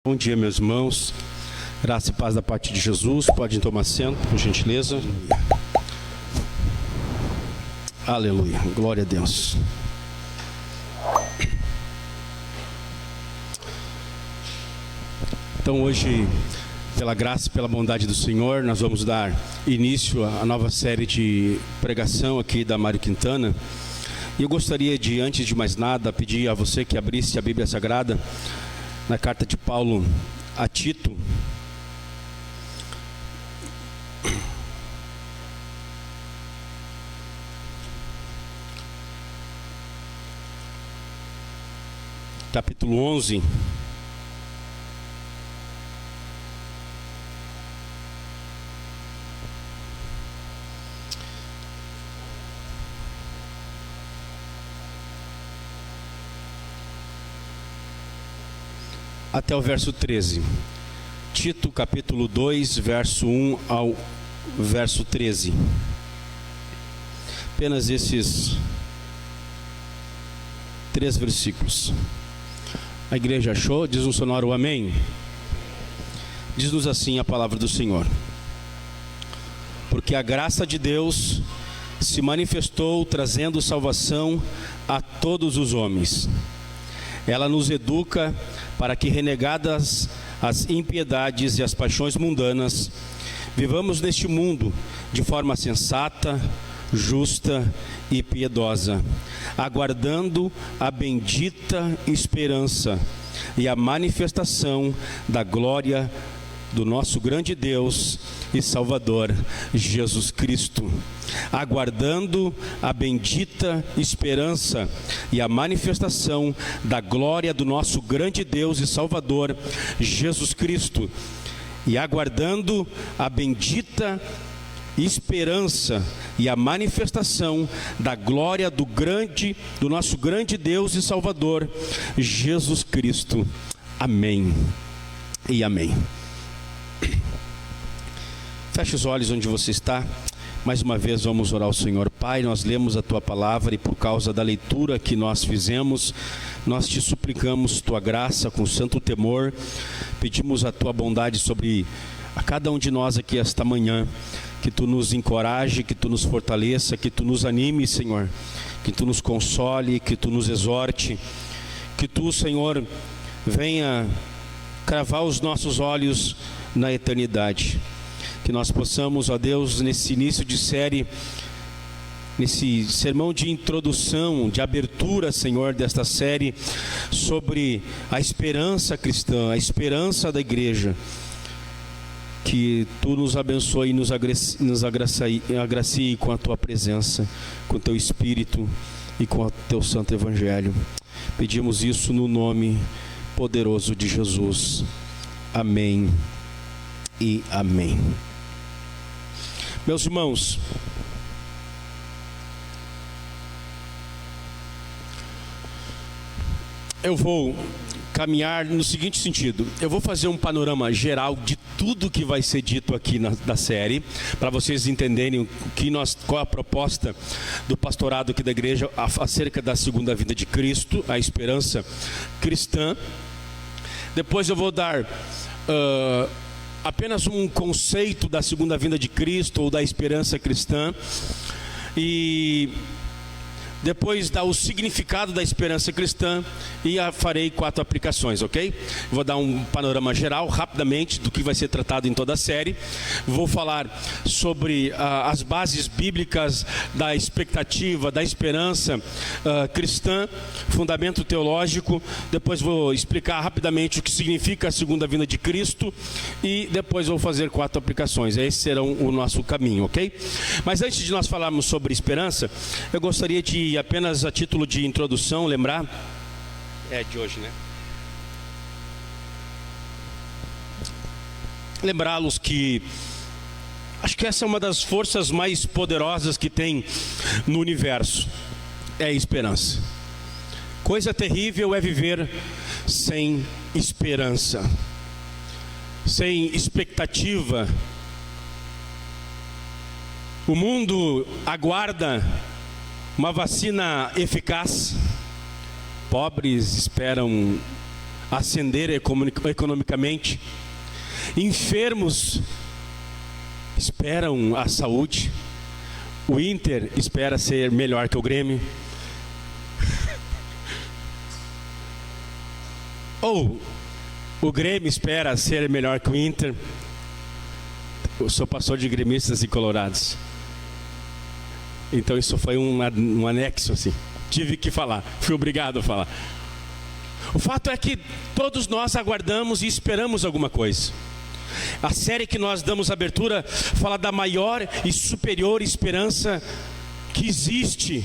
Bom dia, meus irmãos. Graça e paz da parte de Jesus. Podem tomar assento, por gentileza. Aleluia. Glória a Deus. Então hoje, pela graça e pela bondade do Senhor, nós vamos dar início à nova série de pregação aqui da Mário Quintana. E eu gostaria de, antes de mais nada, pedir a você que abrisse a Bíblia Sagrada na carta de Paulo a Tito. Capítulo 11. Até o verso 13. Tito, capítulo 2, verso 1 ao verso 13. Apenas esses 3 versículos. A igreja achou? Diz um sonoro amém. Diz-nos assim a palavra do Senhor. Porque a graça de Deus se manifestou trazendo salvação a todos os homens. Ela nos educa para que, renegadas as impiedades e as paixões mundanas, vivamos neste mundo de forma sensata, justa e piedosa, aguardando a bendita esperança e a manifestação da glória do nosso grande Deus e Salvador, Jesus Cristo. Aguardando a bendita esperança e a manifestação da glória do nosso grande Deus e Salvador, Jesus Cristo. E aguardando a bendita esperança e a manifestação da glória do nosso grande Deus e Salvador, Jesus Cristo. Amém e amém. Feche os olhos onde você está. Mais uma vez vamos orar ao Senhor. Pai, nós lemos a Tua palavra e por causa da leitura que nós fizemos, nós Te suplicamos Tua graça com santo temor. Pedimos a Tua bondade sobre a cada um de nós aqui esta manhã. Que Tu nos encoraje, que Tu nos fortaleça, que Tu nos anime, Senhor. Que Tu nos console, que Tu nos exorte. Que Tu, Senhor, venha cravar os nossos olhos na eternidade. Que nós possamos, ó Deus, nesse início de série, nesse sermão de introdução, de abertura, Senhor, desta série, sobre a esperança cristã, a esperança da igreja, que Tu nos abençoe e nos agracie com a Tua presença, com o Teu Espírito e com o Teu Santo Evangelho. Pedimos isso no nome poderoso de Jesus. Amém e amém. Meus irmãos, eu vou caminhar no seguinte sentido. Eu vou fazer um panorama geral de tudo que vai ser dito aqui na série, para vocês entenderem qual a proposta do pastorado aqui da igreja acerca da segunda vinda de Cristo, a esperança cristã. Depois eu vou dar apenas um conceito da segunda vinda de Cristo ou da esperança cristã, e depois dar o significado da esperança cristã, e farei 4 aplicações, ok? Vou dar um panorama geral, rapidamente, do que vai ser tratado em toda a série. Vou falar sobre as bases bíblicas da expectativa, da esperança cristã, fundamento teológico. Depois vou explicar rapidamente o que significa a segunda vinda de Cristo, e depois vou fazer 4 aplicações. Esses serão o nosso caminho, ok? Mas antes de nós falarmos sobre esperança, eu gostaria de, apenas a título de introdução, lembrar, de hoje, né? Lembrá-los que acho que essa é uma das forças mais poderosas que tem no universo, é a esperança. Coisa terrível é viver sem esperança, sem expectativa. O mundo aguarda uma vacina eficaz. Pobres esperam ascender economicamente. Enfermos esperam a saúde. O Inter espera ser melhor que o Grêmio. Ou o Grêmio espera ser melhor que o Inter. Eu sou pastor de gremistas e colorados, então isso foi um anexo assim. Tive que falar, fui obrigado a falar. O fato é que todos nós aguardamos e esperamos alguma coisa. A série que nós damos abertura fala da maior e superior esperança que existe.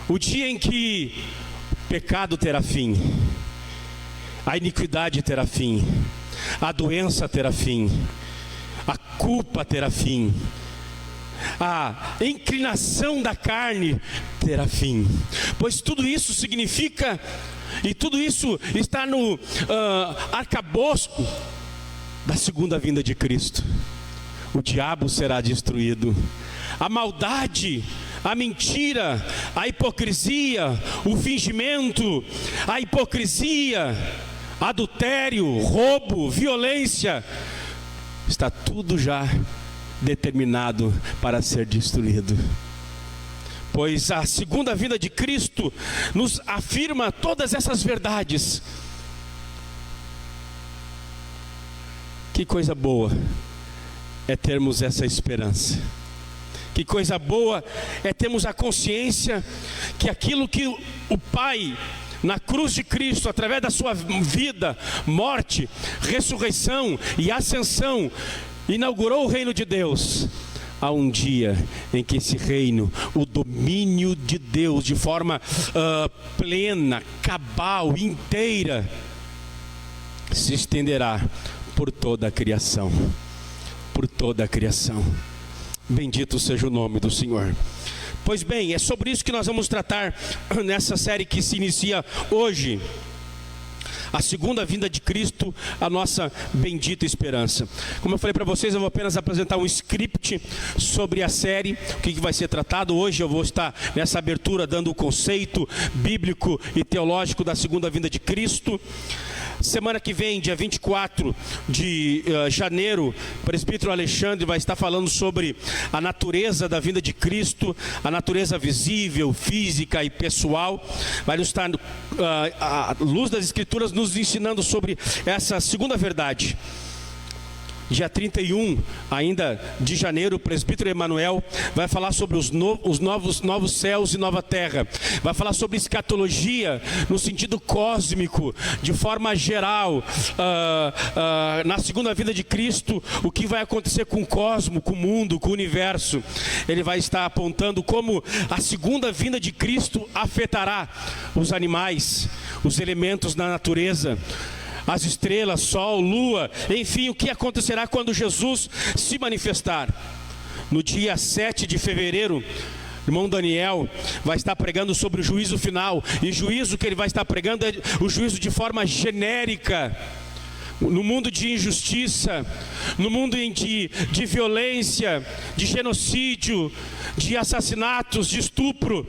O dia em que o pecado terá fim, a iniquidade terá fim, a doença terá fim, a culpa terá fim, a inclinação da carne terá fim. Pois tudo isso significa, e tudo isso está no arcabouço da segunda vinda de Cristo. O diabo será destruído, a maldade, a mentira, a hipocrisia, o fingimento, a hipocrisia, adultério, roubo, violência, está tudo já determinado para ser destruído. Pois a segunda vinda de Cristo nos afirma todas essas verdades. Que coisa boa é termos essa esperança. Que coisa boa é termos a consciência que aquilo que o Pai, na cruz de Cristo, através da sua vida, morte, ressurreição e ascensão, inaugurou o reino de Deus. Há um dia em que esse reino, o domínio de Deus de forma plena, cabal, inteira, se estenderá por toda a criação. Por toda a criação. Bendito seja o nome do Senhor. Pois bem, é sobre isso que nós vamos tratar nessa série que se inicia hoje. A segunda vinda de Cristo, a nossa bendita esperança. Como eu falei para vocês, eu vou apenas apresentar um script sobre a série, o que vai ser tratado. Hoje eu vou estar nessa abertura dando o conceito bíblico e teológico da segunda vinda de Cristo. Semana que vem, dia 24 de janeiro, o presbítero Alexandre vai estar falando sobre a natureza da vinda de Cristo, a natureza visível, física e pessoal. Vai nos estar a luz das Escrituras nos ensinando sobre essa segunda verdade. Dia 31, ainda de janeiro, o presbítero Emanuel vai falar sobre os novos céus e nova terra. Vai falar sobre escatologia no sentido cósmico, de forma geral. Na segunda vinda de Cristo, o que vai acontecer com o cosmos, com o mundo, com o universo. Ele vai estar apontando como a segunda vinda de Cristo afetará os animais, os elementos na natureza, as estrelas, sol, lua, enfim, o que acontecerá quando Jesus se manifestar. No dia 7 de fevereiro, o irmão Daniel vai estar pregando sobre o juízo final. E juízo que ele vai estar pregando é o juízo de forma genérica. No mundo de injustiça, no mundo de violência, de genocídio, de assassinatos, de estupro,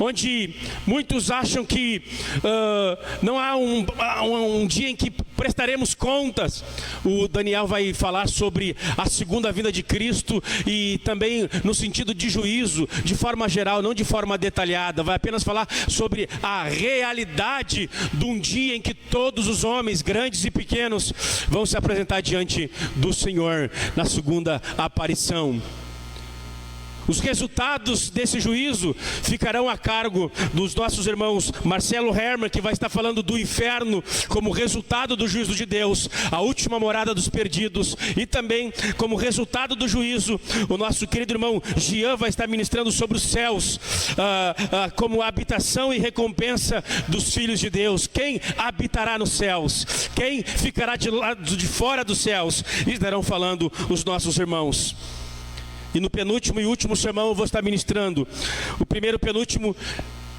onde muitos acham que não há um dia em que prestaremos contas. O Daniel vai falar sobre a segunda vinda de Cristo e também no sentido de juízo, de forma geral, não de forma detalhada. Vai apenas falar sobre a realidade de um dia em que todos os homens, grandes e pequenos, vão se apresentar diante do Senhor na segunda aparição. Os resultados desse juízo ficarão a cargo dos nossos irmãos Marcelo Herman, que vai estar falando do inferno como resultado do juízo de Deus, a última morada dos perdidos, e também como resultado do juízo, o nosso querido irmão Jean vai estar ministrando sobre os céus, como habitação e recompensa dos filhos de Deus. Quem habitará nos céus? Quem ficará de lado de fora dos céus? Estarão falando os nossos irmãos. E no penúltimo e último sermão eu vou estar ministrando. O primeiro penúltimo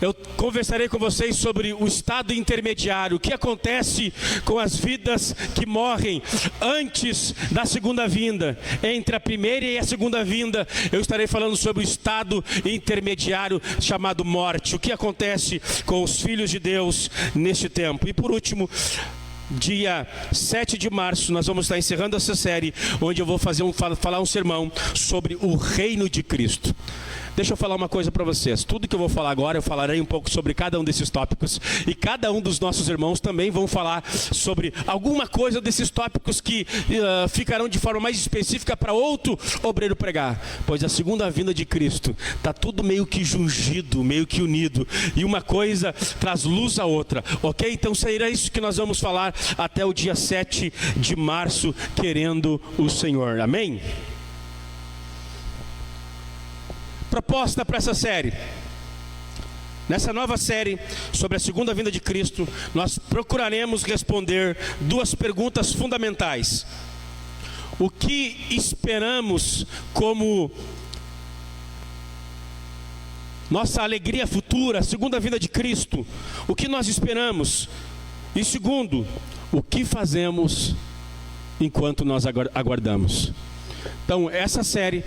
eu conversarei com vocês sobre o estado intermediário, o que acontece com as vidas que morrem antes da segunda vinda. Entre a primeira e a segunda vinda, eu estarei falando sobre o estado intermediário chamado morte, o que acontece com os filhos de Deus neste tempo. E por último, dia 7 de março, nós vamos estar encerrando essa série, onde eu vou falar um sermão sobre o reino de Cristo. Deixa eu falar uma coisa para vocês. Tudo que eu vou falar agora, eu falarei um pouco sobre cada um desses tópicos. E cada um dos nossos irmãos também vão falar sobre alguma coisa desses tópicos que ficarão de forma mais específica para outro obreiro pregar. Pois a segunda vinda de Cristo está tudo meio que jungido, meio que unido. E uma coisa traz luz à outra. Ok? Então será isso que nós vamos falar até o dia 7 de março, querendo o Senhor. Amém? Proposta para essa série. Nessa nova série sobre a segunda vinda de Cristo, nós procuraremos responder duas perguntas fundamentais. O que esperamos como nossa alegria futura, a segunda vinda de Cristo? O que nós esperamos? E segundo, o que fazemos enquanto nós aguardamos? Então, essa série,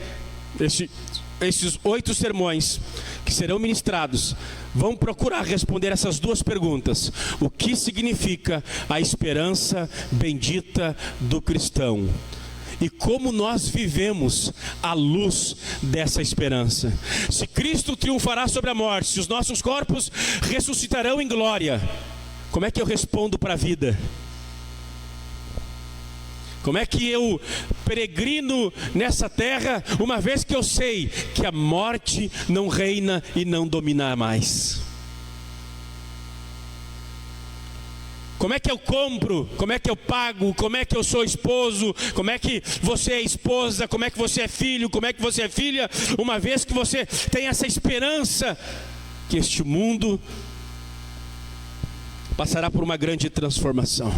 esses 8 sermões que serão ministrados vão procurar responder essas duas perguntas. O que significa a esperança bendita do cristão? E como nós vivemos à luz dessa esperança? Se Cristo triunfará sobre a morte, se os nossos corpos ressuscitarão em glória, como é que eu respondo para a vida? Como é que eu peregrino nessa terra, uma vez que eu sei que a morte não reina e não domina mais? Como é que eu compro? Como é que eu pago? Como é que eu sou esposo? Como é que você é esposa? Como é que você é filho? Como é que você é filha? Uma vez que você tem essa esperança que este mundo passará por uma grande transformação.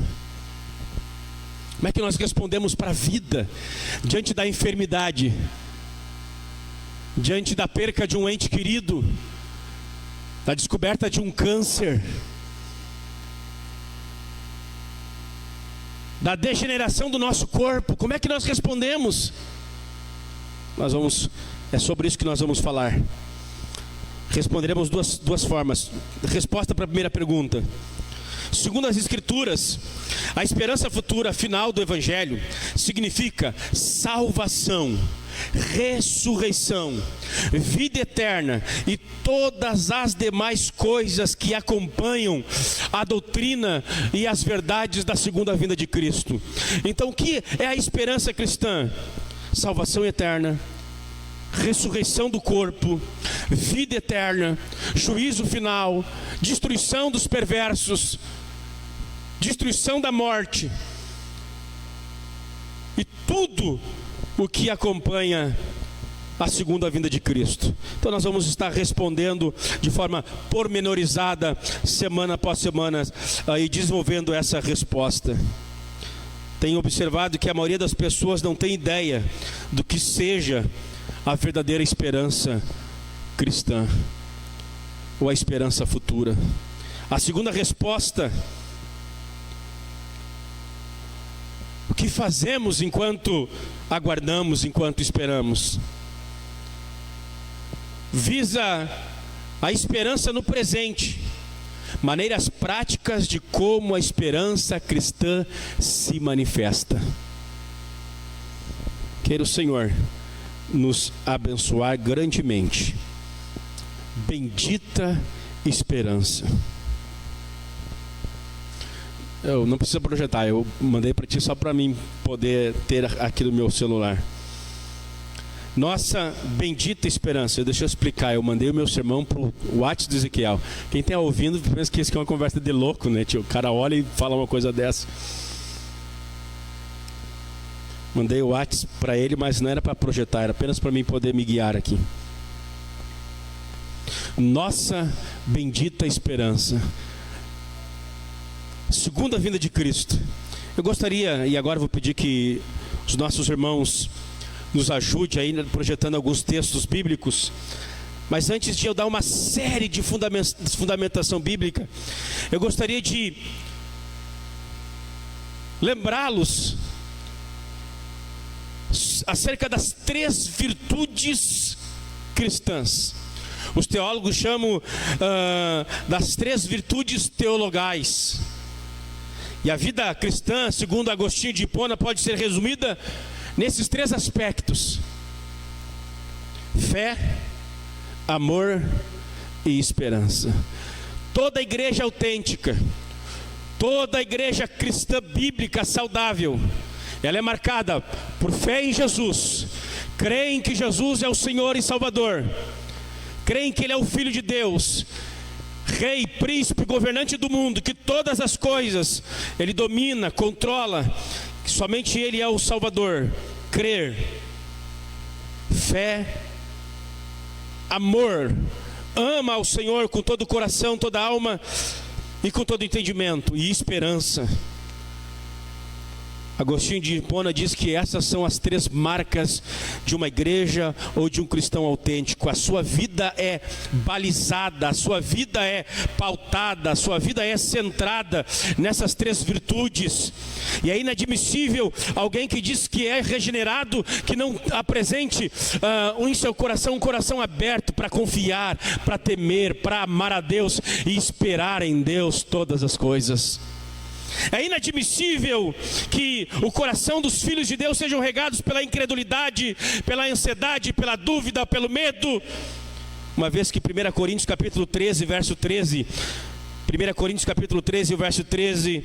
Como é que nós respondemos para a vida diante da enfermidade, diante da perca de um ente querido, da descoberta de um câncer, da degeneração do nosso corpo? Como é que nós respondemos? É sobre isso que nós vamos falar. Responderemos duas formas. Resposta para a primeira pergunta. Segundo as Escrituras, a esperança futura final do Evangelho significa salvação, ressurreição, vida eterna e todas as demais coisas que acompanham a doutrina e as verdades da segunda vinda de Cristo. Então, o que é a esperança cristã? Salvação eterna, ressurreição do corpo, vida eterna, juízo final, destruição dos perversos, destruição da morte e tudo o que acompanha a segunda vinda de Cristo. Então nós vamos estar respondendo de forma pormenorizada, semana após semana, e desenvolvendo essa resposta. Tenho observado que a maioria das pessoas não tem ideia do que seja a verdadeira esperança cristã, ou a esperança futura. A segunda resposta: o que fazemos enquanto aguardamos, enquanto esperamos? Visa a esperança no presente, maneiras práticas de como a esperança cristã se manifesta. Queira o Senhor nos abençoar grandemente. Bendita esperança. Eu não preciso projetar, eu mandei para ti só para mim poder ter aqui no meu celular. Nossa bendita esperança. Deixa eu explicar, eu mandei o meu sermão pro WhatsApp de Ezequiel. Quem está ouvindo pensa que isso aqui é uma conversa de louco, né, tio? O cara olha e fala uma coisa dessa. Mandei o WhatsApp para ele, mas não era para projetar, era apenas para mim poder me guiar aqui. Nossa bendita esperança. Segunda vinda de Cristo. Eu gostaria, e agora vou pedir que os nossos irmãos nos ajudem aí projetando alguns textos bíblicos. Mas antes de eu dar uma série de fundamentação bíblica, eu gostaria de lembrá-los acerca das 3 virtudes cristãs. Os teólogos chamam das 3 virtudes teologais. E a vida cristã, segundo Agostinho de Hipona, pode ser resumida nesses 3 aspectos: fé, amor e esperança. Toda igreja autêntica, toda igreja cristã bíblica saudável, ela é marcada por fé em Jesus, creem que Jesus é o Senhor e Salvador, creem que Ele é o Filho de Deus, Rei, Príncipe, governante do mundo, que todas as coisas Ele domina, controla, que somente Ele é o Salvador. Crer, fé, amor, ama ao Senhor com todo o coração, toda a alma e com todo o entendimento, e esperança. Agostinho de Hipona diz que essas são as 3 marcas de uma igreja ou de um cristão autêntico. A sua vida é balizada, a sua vida é pautada, a sua vida é centrada nessas 3 virtudes. E é inadmissível alguém que diz que é regenerado, que não apresente em seu coração um coração aberto para confiar, para temer, para amar a Deus e esperar em Deus todas as coisas. É inadmissível que o coração dos filhos de Deus sejam regados pela incredulidade, pela ansiedade, pela dúvida, pelo medo. Uma vez que 1 Coríntios capítulo 13, verso 13, 1 Coríntios capítulo 13, verso 13,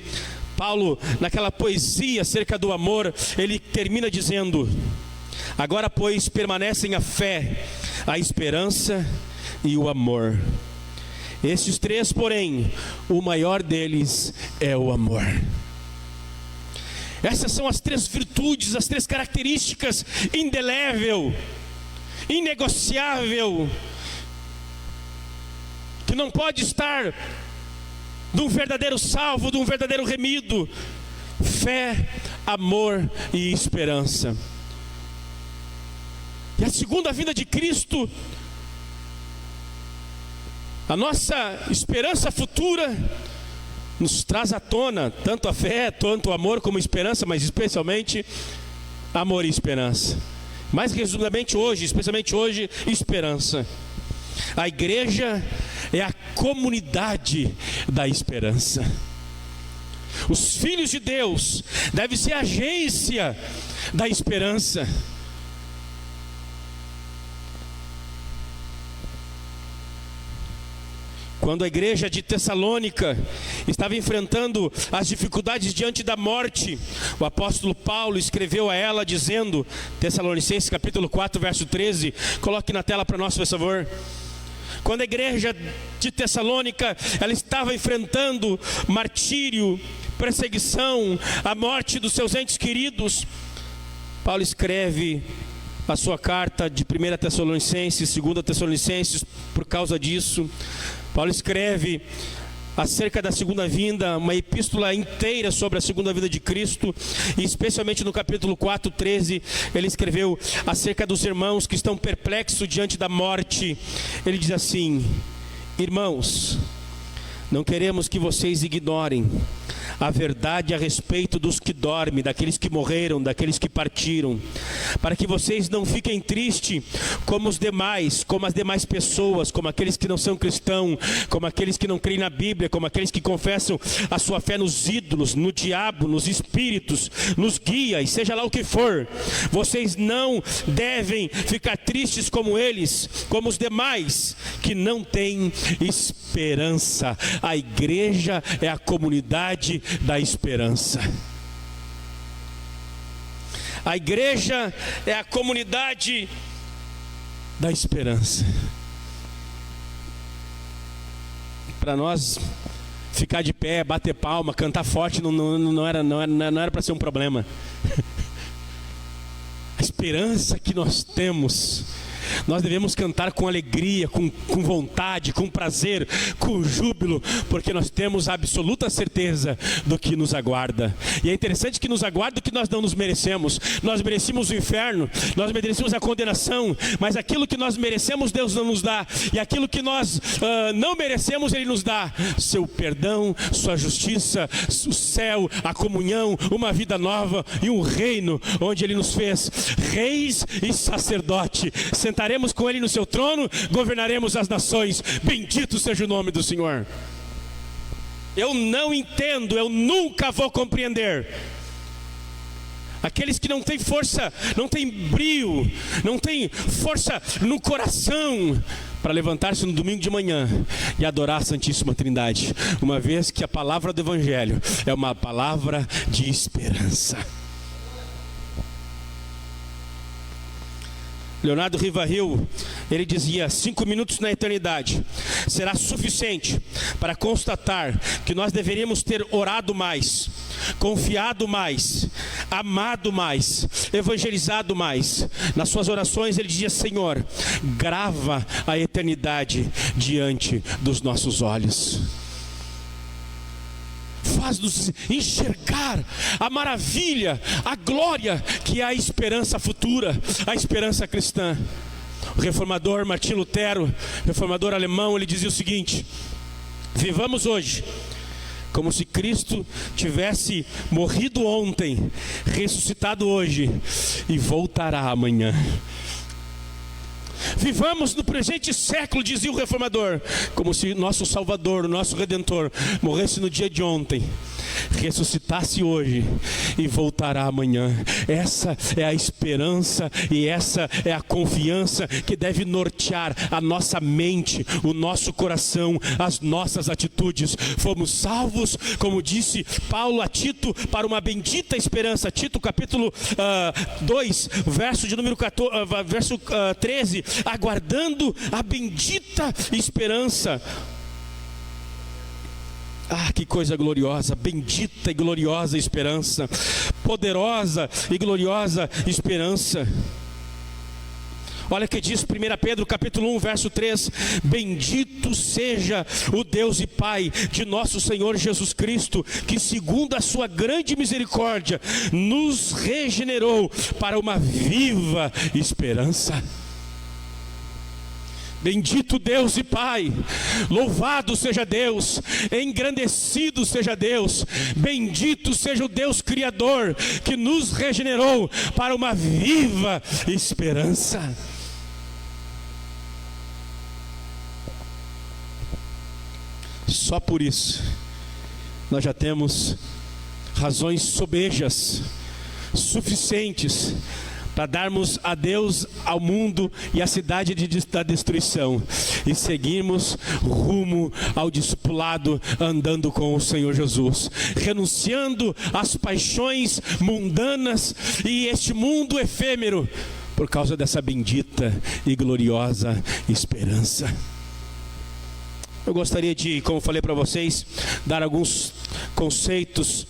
Paulo, naquela poesia acerca do amor, ele termina dizendo: agora, pois, permanecem a fé, a esperança e o amor. Esses 3, porém, o maior deles é o amor. Essas são as 3 virtudes, as 3 características indelével, inegociável, que não pode estar de um verdadeiro salvo, de um verdadeiro remido: fé, amor e esperança. E a segunda vinda de Cristo, a nossa esperança futura, nos traz à tona tanto a fé, tanto o amor como a esperança, mas especialmente amor e esperança. Mais resumidamente hoje, especialmente hoje, esperança. A igreja é a comunidade da esperança. Os filhos de Deus devem ser a agência da esperança. Quando a igreja de Tessalônica estava enfrentando as dificuldades diante da morte, o apóstolo Paulo escreveu a ela dizendo, Tessalonicenses capítulo 4, verso 13, coloque na tela para nós, por favor. Quando a igreja de Tessalônica, ela estava enfrentando martírio, perseguição, a morte dos seus entes queridos, Paulo escreve a sua carta de 1 Tessalonicenses, 2 Tessalonicenses, por causa disso. Paulo escreve acerca da segunda vinda, uma epístola inteira sobre a segunda vinda de Cristo, e especialmente no capítulo 4, 13, ele escreveu acerca dos irmãos que estão perplexos diante da morte. Ele diz assim: irmãos, não queremos que vocês ignorem a verdade a respeito dos que dormem, daqueles que morreram, daqueles que partiram, para que vocês não fiquem tristes como os demais, como as demais pessoas, como aqueles que não são cristãos, como aqueles que não creem na Bíblia, como aqueles que confessam a sua fé nos ídolos, no diabo, nos espíritos, nos guias, seja lá o que for. Vocês não devem ficar tristes como eles, como os demais que não têm esperança. A igreja é a comunidade da esperança. A igreja é a comunidade da esperança. Para nós ficar de pé, bater palma, cantar forte não era para ser um problema. A esperança que nós temos Nós devemos cantar com alegria, com vontade, com prazer, com júbilo, porque nós temos a absoluta certeza do que nos aguarda. E é interessante que nos aguarda o que nós não nos merecemos. Nós merecemos o inferno, nós merecemos a condenação, mas aquilo que nós merecemos Deus não nos dá, e aquilo que nós não merecemos Ele nos dá: seu perdão, sua justiça, o céu, a comunhão, uma vida nova e um reino onde Ele nos fez reis e sacerdote. Sentaremos com Ele no seu trono, governaremos as nações. Bendito seja o nome do Senhor. Eu não entendo, eu nunca vou compreender aqueles que não têm força, não têm brio, não têm força no coração para levantar-se no domingo de manhã e adorar a Santíssima Trindade, uma vez que a palavra do Evangelho é uma palavra de esperança. Leonardo Rivail, ele dizia: 5 minutos na eternidade será suficiente para constatar que nós deveríamos ter orado mais, confiado mais, amado mais, evangelizado mais. Nas suas orações ele dizia: Senhor, grava a eternidade diante dos nossos olhos. Faz-nos enxergar a maravilha, a glória que é a esperança futura, a esperança cristã. O reformador Martim Lutero, reformador alemão, ele dizia o seguinte: vivamos hoje como se Cristo tivesse morrido ontem, ressuscitado hoje e voltará amanhã. Vivamos no presente século, dizia o reformador, como se nosso Salvador, nosso Redentor, morresse no dia de ontem, ressuscitasse hoje e voltará amanhã. Essa é a esperança e essa é a confiança que deve nortear a nossa mente, o nosso coração, as nossas atitudes. Fomos salvos, como disse Paulo a Tito, para uma bendita esperança. Tito capítulo 2, verso de número 14, verso 13, aguardando a bendita esperança. Ah, que coisa gloriosa, bendita e gloriosa esperança, poderosa e gloriosa esperança. Olha o que diz 1 Pedro capítulo 1, verso 3: bendito seja o Deus e Pai de nosso Senhor Jesus Cristo, que segundo a sua grande misericórdia nos regenerou para uma viva esperança. Bendito Deus e Pai, louvado seja Deus, engrandecido seja Deus, bendito seja o Deus Criador, que nos regenerou para uma viva esperança. Só por isso, nós já temos razões sobejas, suficientes, para darmos adeus ao mundo e à cidade da destruição e seguirmos rumo ao discipulado, andando com o Senhor Jesus, renunciando às paixões mundanas e este mundo efêmero, por causa dessa bendita e gloriosa esperança. Eu gostaria de, como falei para vocês, dar alguns conceitos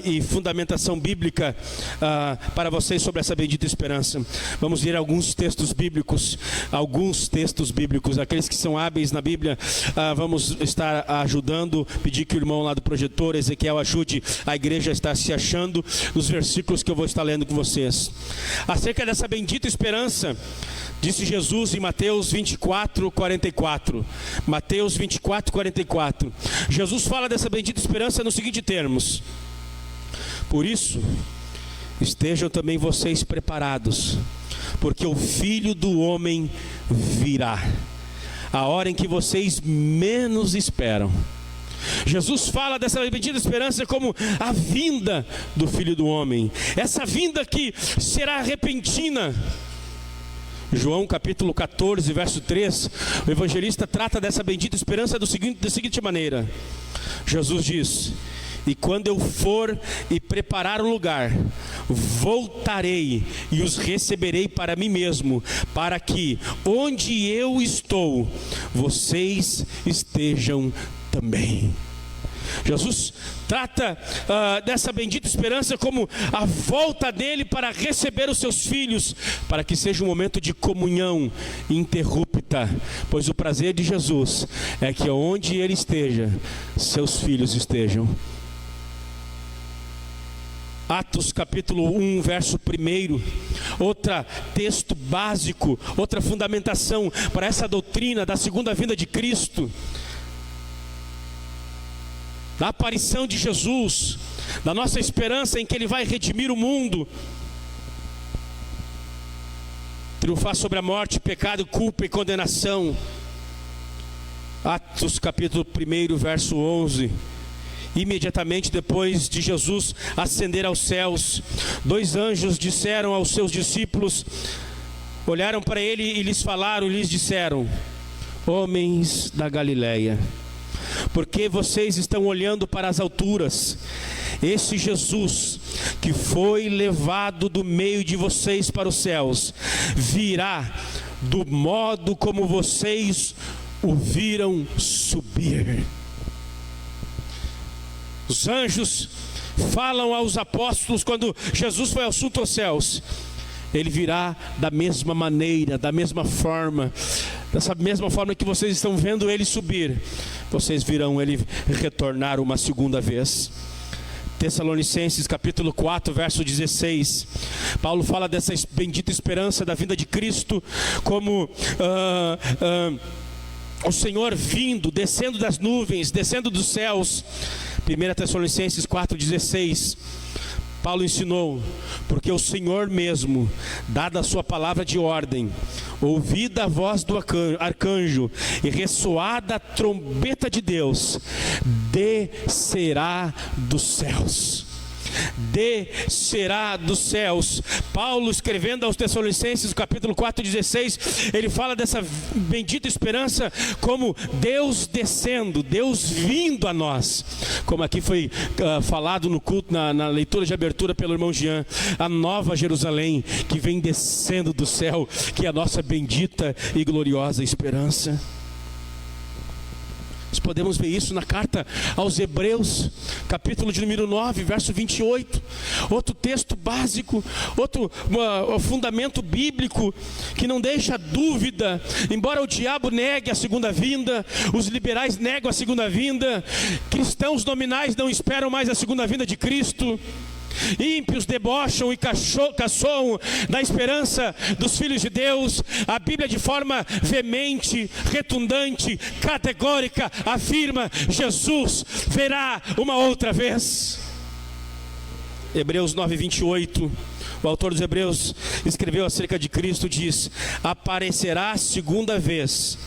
e fundamentação bíblica para vocês sobre essa bendita esperança. Vamos ver alguns textos bíblicos, aqueles que são hábeis na Bíblia, vamos estar ajudando, pedir que o irmão lá do projetor, Ezequiel, ajude a igreja a estar se achando nos versículos que eu vou estar lendo com vocês. Acerca dessa bendita esperança, disse Jesus em Mateus 24, 44. Mateus 24, 44. Jesus fala dessa bendita esperança nos seguintes termos: por isso, estejam também vocês preparados, porque o Filho do Homem virá, a hora em que vocês menos esperam. Jesus fala dessa bendita esperança como a vinda do Filho do Homem, essa vinda que será repentina. João capítulo 14, verso 3, o evangelista trata dessa bendita esperança da seguinte maneira: Jesus diz: e quando eu for e preparar o lugar, voltarei e os receberei para mim mesmo, para que onde eu estou, vocês estejam também. Jesus trata dessa bendita esperança como a volta dele para receber os seus filhos, para que seja um momento de comunhão ininterrupta, pois o prazer de Jesus é que onde ele esteja, seus filhos estejam. Atos capítulo 1, verso 1, outro texto básico, outra fundamentação para essa doutrina da segunda vinda de Cristo, da aparição de Jesus, da nossa esperança em que Ele vai redimir o mundo, triunfar sobre a morte, pecado, culpa e condenação. Atos capítulo 1, verso 11. Imediatamente depois de Jesus ascender aos céus, 2 anjos disseram aos seus discípulos, olharam para ele e lhes falaram, lhes disseram: homens da Galileia, por que vocês estão olhando para as alturas? Esse Jesus que foi levado do meio de vocês para os céus, virá do modo como vocês o viram subir. Os anjos falam aos apóstolos quando Jesus foi assunto aos céus. Ele virá da mesma maneira, da mesma forma, dessa mesma forma que vocês estão vendo ele subir, vocês virão ele retornar uma segunda vez. Tessalonicenses capítulo 4, verso 16, Paulo fala dessa bendita esperança da vinda de Cristo como o Senhor vindo, descendo das nuvens, descendo dos céus. 1 Tessalonicenses 4,16, Paulo ensinou: porque o Senhor mesmo, dada a sua palavra de ordem, ouvida a voz do arcanjo e ressoada a trombeta de Deus, descerá dos céus. Descerá dos céus. Paulo, escrevendo aos Tessalonicenses, capítulo 4,16, ele fala dessa bendita esperança como Deus descendo, Deus vindo a nós, como aqui foi falado no culto, na leitura de abertura pelo irmão Jean, a nova Jerusalém que vem descendo do céu, que é a nossa bendita e gloriosa esperança. Nós podemos ver isso na carta aos Hebreus, capítulo de número 9, verso 28. Outro texto básico, outro fundamento bíblico que não deixa dúvida. Embora o diabo negue a segunda vinda, os liberais negam a segunda vinda, cristãos nominais não esperam mais a segunda vinda de Cristo, ímpios debocham e caçoam da esperança dos filhos de Deus, a Bíblia de forma veemente, retundante, categórica afirma: Jesus virá uma outra vez. Hebreus 9:28, o autor dos Hebreus escreveu acerca de Cristo, diz: aparecerá a segunda vez,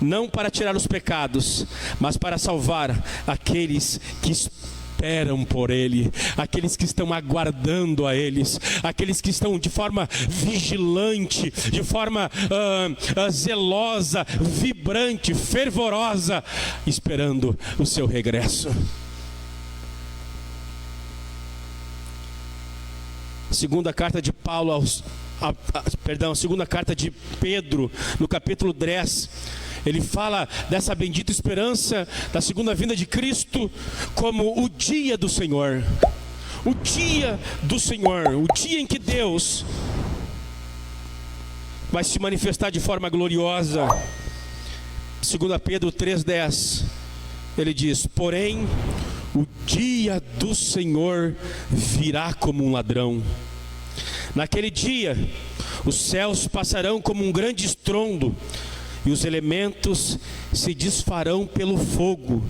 não para tirar os pecados, mas para salvar aqueles que esperam por Ele, aqueles que estão aguardando a eles, aqueles que estão de forma vigilante, de forma zelosa, vibrante, fervorosa, esperando o seu regresso. Segunda carta de Paulo segunda carta de Pedro, no capítulo 10, ele fala dessa bendita esperança da segunda vinda de Cristo como o dia do Senhor. O dia do Senhor, o dia em que Deus vai se manifestar de forma gloriosa. 2 Pedro 3,10, ele diz: porém, o dia do Senhor virá como um ladrão. Naquele dia, os céus passarão como um grande estrondo, e os elementos se desfarão pelo fogo.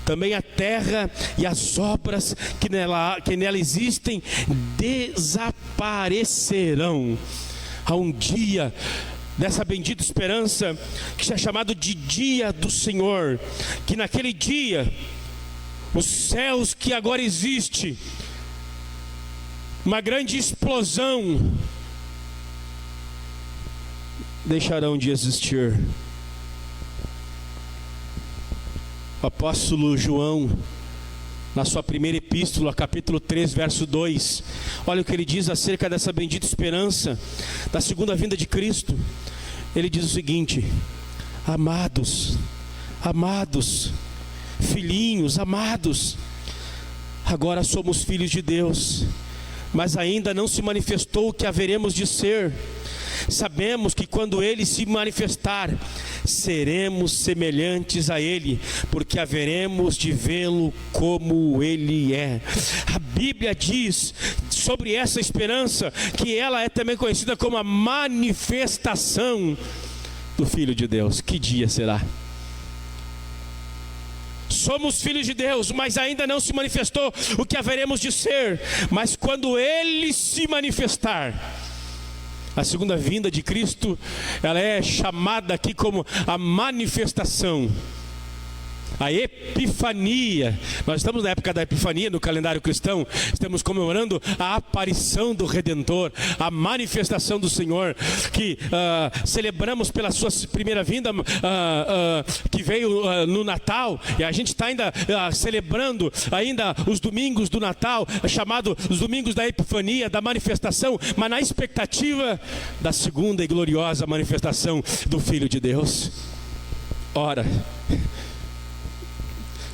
Também a terra e as obras que nela existem desaparecerão. Há um dia dessa bendita esperança que é chamado de dia do Senhor, que naquele dia os céus que agora existem, uma grande explosão, deixarão de existir. O apóstolo João, na sua primeira epístola, capítulo 3, verso 2, olha o que ele diz acerca dessa bendita esperança da segunda vinda de Cristo. Ele diz o seguinte: amados, filhinhos, amados. Agora somos filhos de Deus, mas ainda não se manifestou o que haveremos de ser. Sabemos que quando Ele se manifestar, seremos semelhantes a Ele, porque haveremos de vê-lo como Ele é. A Bíblia diz sobre essa esperança que ela é também conhecida como a manifestação do Filho de Deus. Que dia será? Somos filhos de Deus, mas ainda não se manifestou o que haveremos de ser. Mas quando Ele se manifestar, a segunda vinda de Cristo, ela é chamada aqui como a manifestação, a Epifania. Nós estamos na época da Epifania no calendário cristão. Estamos comemorando a aparição do Redentor, a manifestação do Senhor, que celebramos pela sua primeira vinda, que veio no Natal. E a gente está ainda celebrando ainda os domingos do Natal, chamado os domingos da Epifania, da manifestação, mas na expectativa da segunda e gloriosa manifestação do Filho de Deus. Ora,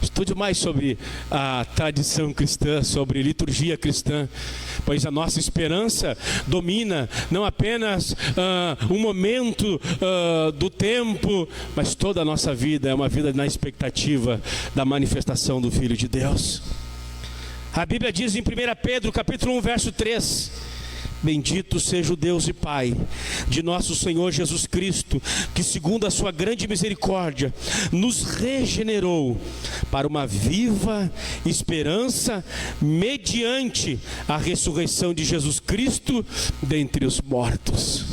estude mais sobre a tradição cristã, sobre liturgia cristã, pois a nossa esperança domina não apenas um momento do tempo, mas toda a nossa vida é uma vida na expectativa da manifestação do Filho de Deus. A Bíblia diz em 1 Pedro capítulo 1, verso 3: Bendito seja o Deus e Pai de nosso Senhor Jesus Cristo, que segundo a sua grande misericórdia nos regenerou para uma viva esperança mediante a ressurreição de Jesus Cristo dentre os mortos.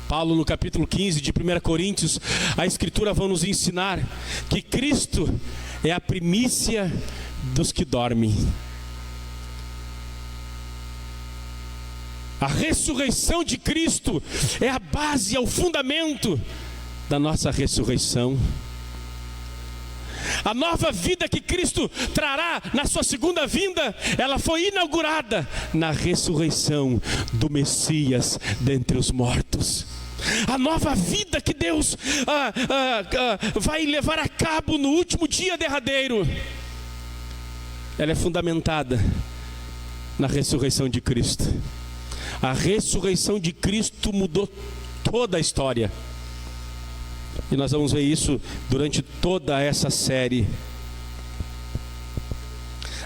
Paulo, no capítulo 15 de 1 Coríntios, a Escritura vai nos ensinar que Cristo é a primícia dos que dormem. A ressurreição de Cristo é a base, é o fundamento da nossa ressurreição. A nova vida que Cristo trará na sua segunda vinda, ela foi inaugurada na ressurreição do Messias dentre os mortos. A nova vida que Deus vai levar a cabo no último dia derradeiro, ela é fundamentada na ressurreição de Cristo. A ressurreição de Cristo mudou toda a história. E nós vamos ver isso durante toda essa série.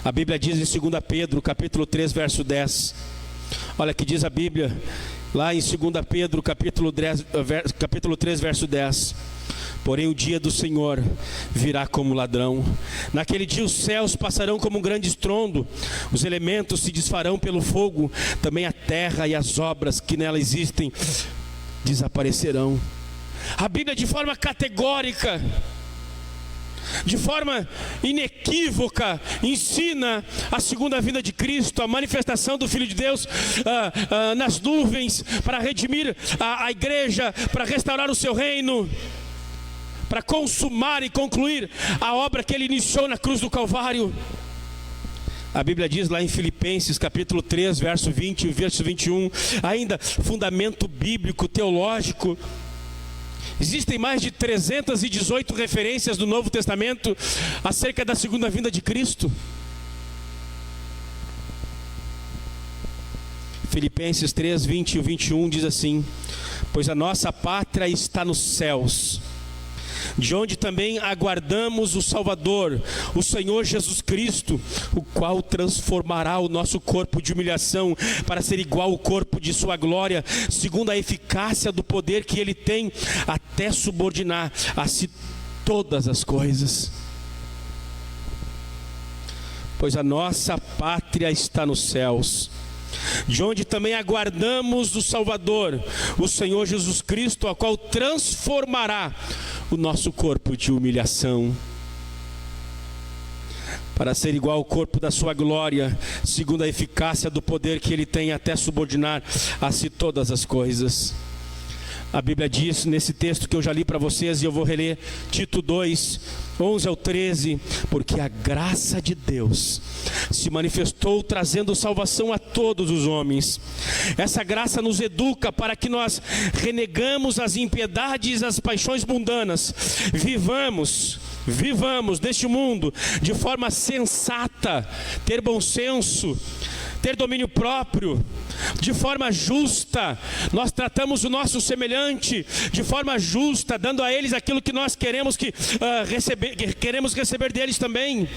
A Bíblia diz em 2 Pedro, capítulo 3, verso 10. Olha que diz a Bíblia, lá em 2 Pedro, capítulo 3, verso 10. Porém o dia do Senhor virá como ladrão. Naquele dia os céus passarão como um grande estrondo, os elementos se desfarão pelo fogo, também a terra e as obras que nela existem desaparecerão. A Bíblia, de forma categórica, de forma inequívoca, ensina a segunda vinda de Cristo, a manifestação do Filho de Deus nas nuvens, para redimir a igreja, para restaurar o seu reino, para consumar e concluir a obra que Ele iniciou na cruz do Calvário. A Bíblia diz lá em Filipenses capítulo 3, verso 20 e verso 21, ainda fundamento bíblico, teológico. Existem mais de 318 referências do Novo Testamento acerca da segunda vinda de Cristo. Filipenses 3, 20 e 21 diz assim: Pois a nossa pátria está nos céus, de onde também aguardamos o Salvador, o Senhor Jesus Cristo, o qual transformará o nosso corpo de humilhação para ser igual ao corpo de sua glória, segundo a eficácia do poder que Ele tem, até subordinar a si todas as coisas. Pois a nossa pátria está nos céus, de onde também aguardamos o Salvador, o Senhor Jesus Cristo, a qual transformará o nosso corpo de humilhação para ser igual ao corpo da sua glória, segundo a eficácia do poder que Ele tem, até subordinar a si todas as coisas. A Bíblia diz nesse texto que eu já li para vocês, e eu vou reler Tito 2, 11 ao 13, porque a graça de Deus se manifestou trazendo salvação a todos os homens. Essa graça nos educa para que nós renegamos as impiedades e as paixões mundanas, vivamos neste mundo de forma sensata, ter bom senso, ter domínio próprio, de forma justa. Nós tratamos o nosso semelhante de forma justa, dando a eles aquilo que nós queremos receber deles também.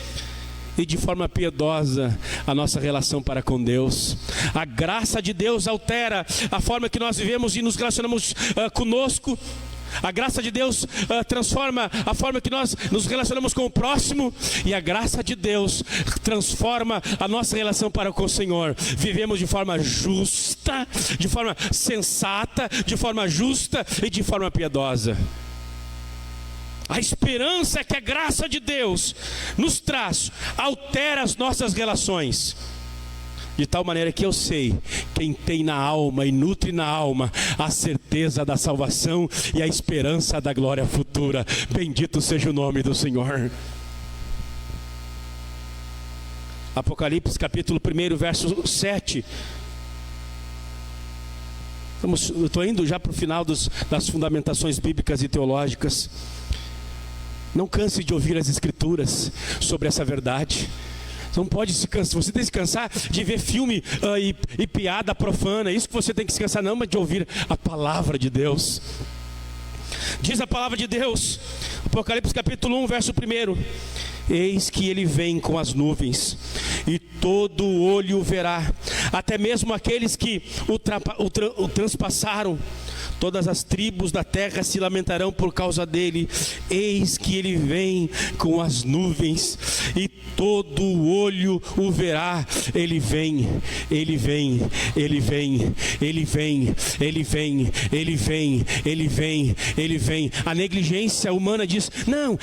E de forma piedosa a nossa relação para com Deus. A graça de Deus altera a forma que nós vivemos e nos relacionamos conosco. A graça de Deus transforma a forma que nós nos relacionamos com o próximo. E a graça de Deus transforma a nossa relação para com o Senhor. Vivemos de forma justa, de forma sensata, de forma justa e de forma piedosa. A esperança que a graça de Deus nos traz altera as nossas relações. De tal maneira que eu sei, quem tem na alma e nutre na alma a certeza da salvação e a esperança da glória futura. Bendito seja o nome do Senhor. Apocalipse capítulo 1, verso 7. Eu estou indo já para o final das fundamentações bíblicas e teológicas. Não canse de ouvir as Escrituras sobre essa verdade. Você não pode se cansar, você tem que se cansar de ver filme e piada profana. É isso que você tem que se cansar, não, mas de ouvir a palavra de Deus. Diz a palavra de Deus, Apocalipse capítulo 1, verso 1: eis que ele vem com as nuvens, e todo olho o verá, até mesmo aqueles que o transpassaram. Todas as tribos da terra se lamentarão por causa dele. Eis que ele vem com as nuvens, e todo olho o verá. Ele vem, ele vem, ele vem, ele vem, ele vem, ele vem, ele vem, ele vem. A negligência humana diz: não,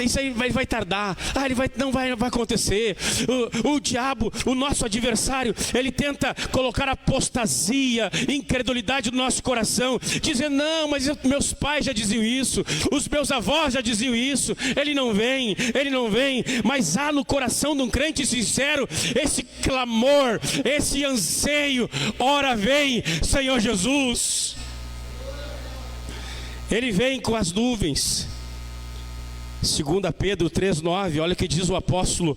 isso aí vai tardar. Não vai acontecer. O diabo, o nosso adversário, ele tenta colocar apostasia, incredulidade no nosso coração, dizendo: não, mas meus pais já diziam isso, os meus avós já diziam isso, ele não vem. Mas há no coração de um crente sincero esse clamor, esse anseio: ora vem, Senhor Jesus. Ele vem com as nuvens. 2 Pedro 3,9, olha o que diz o apóstolo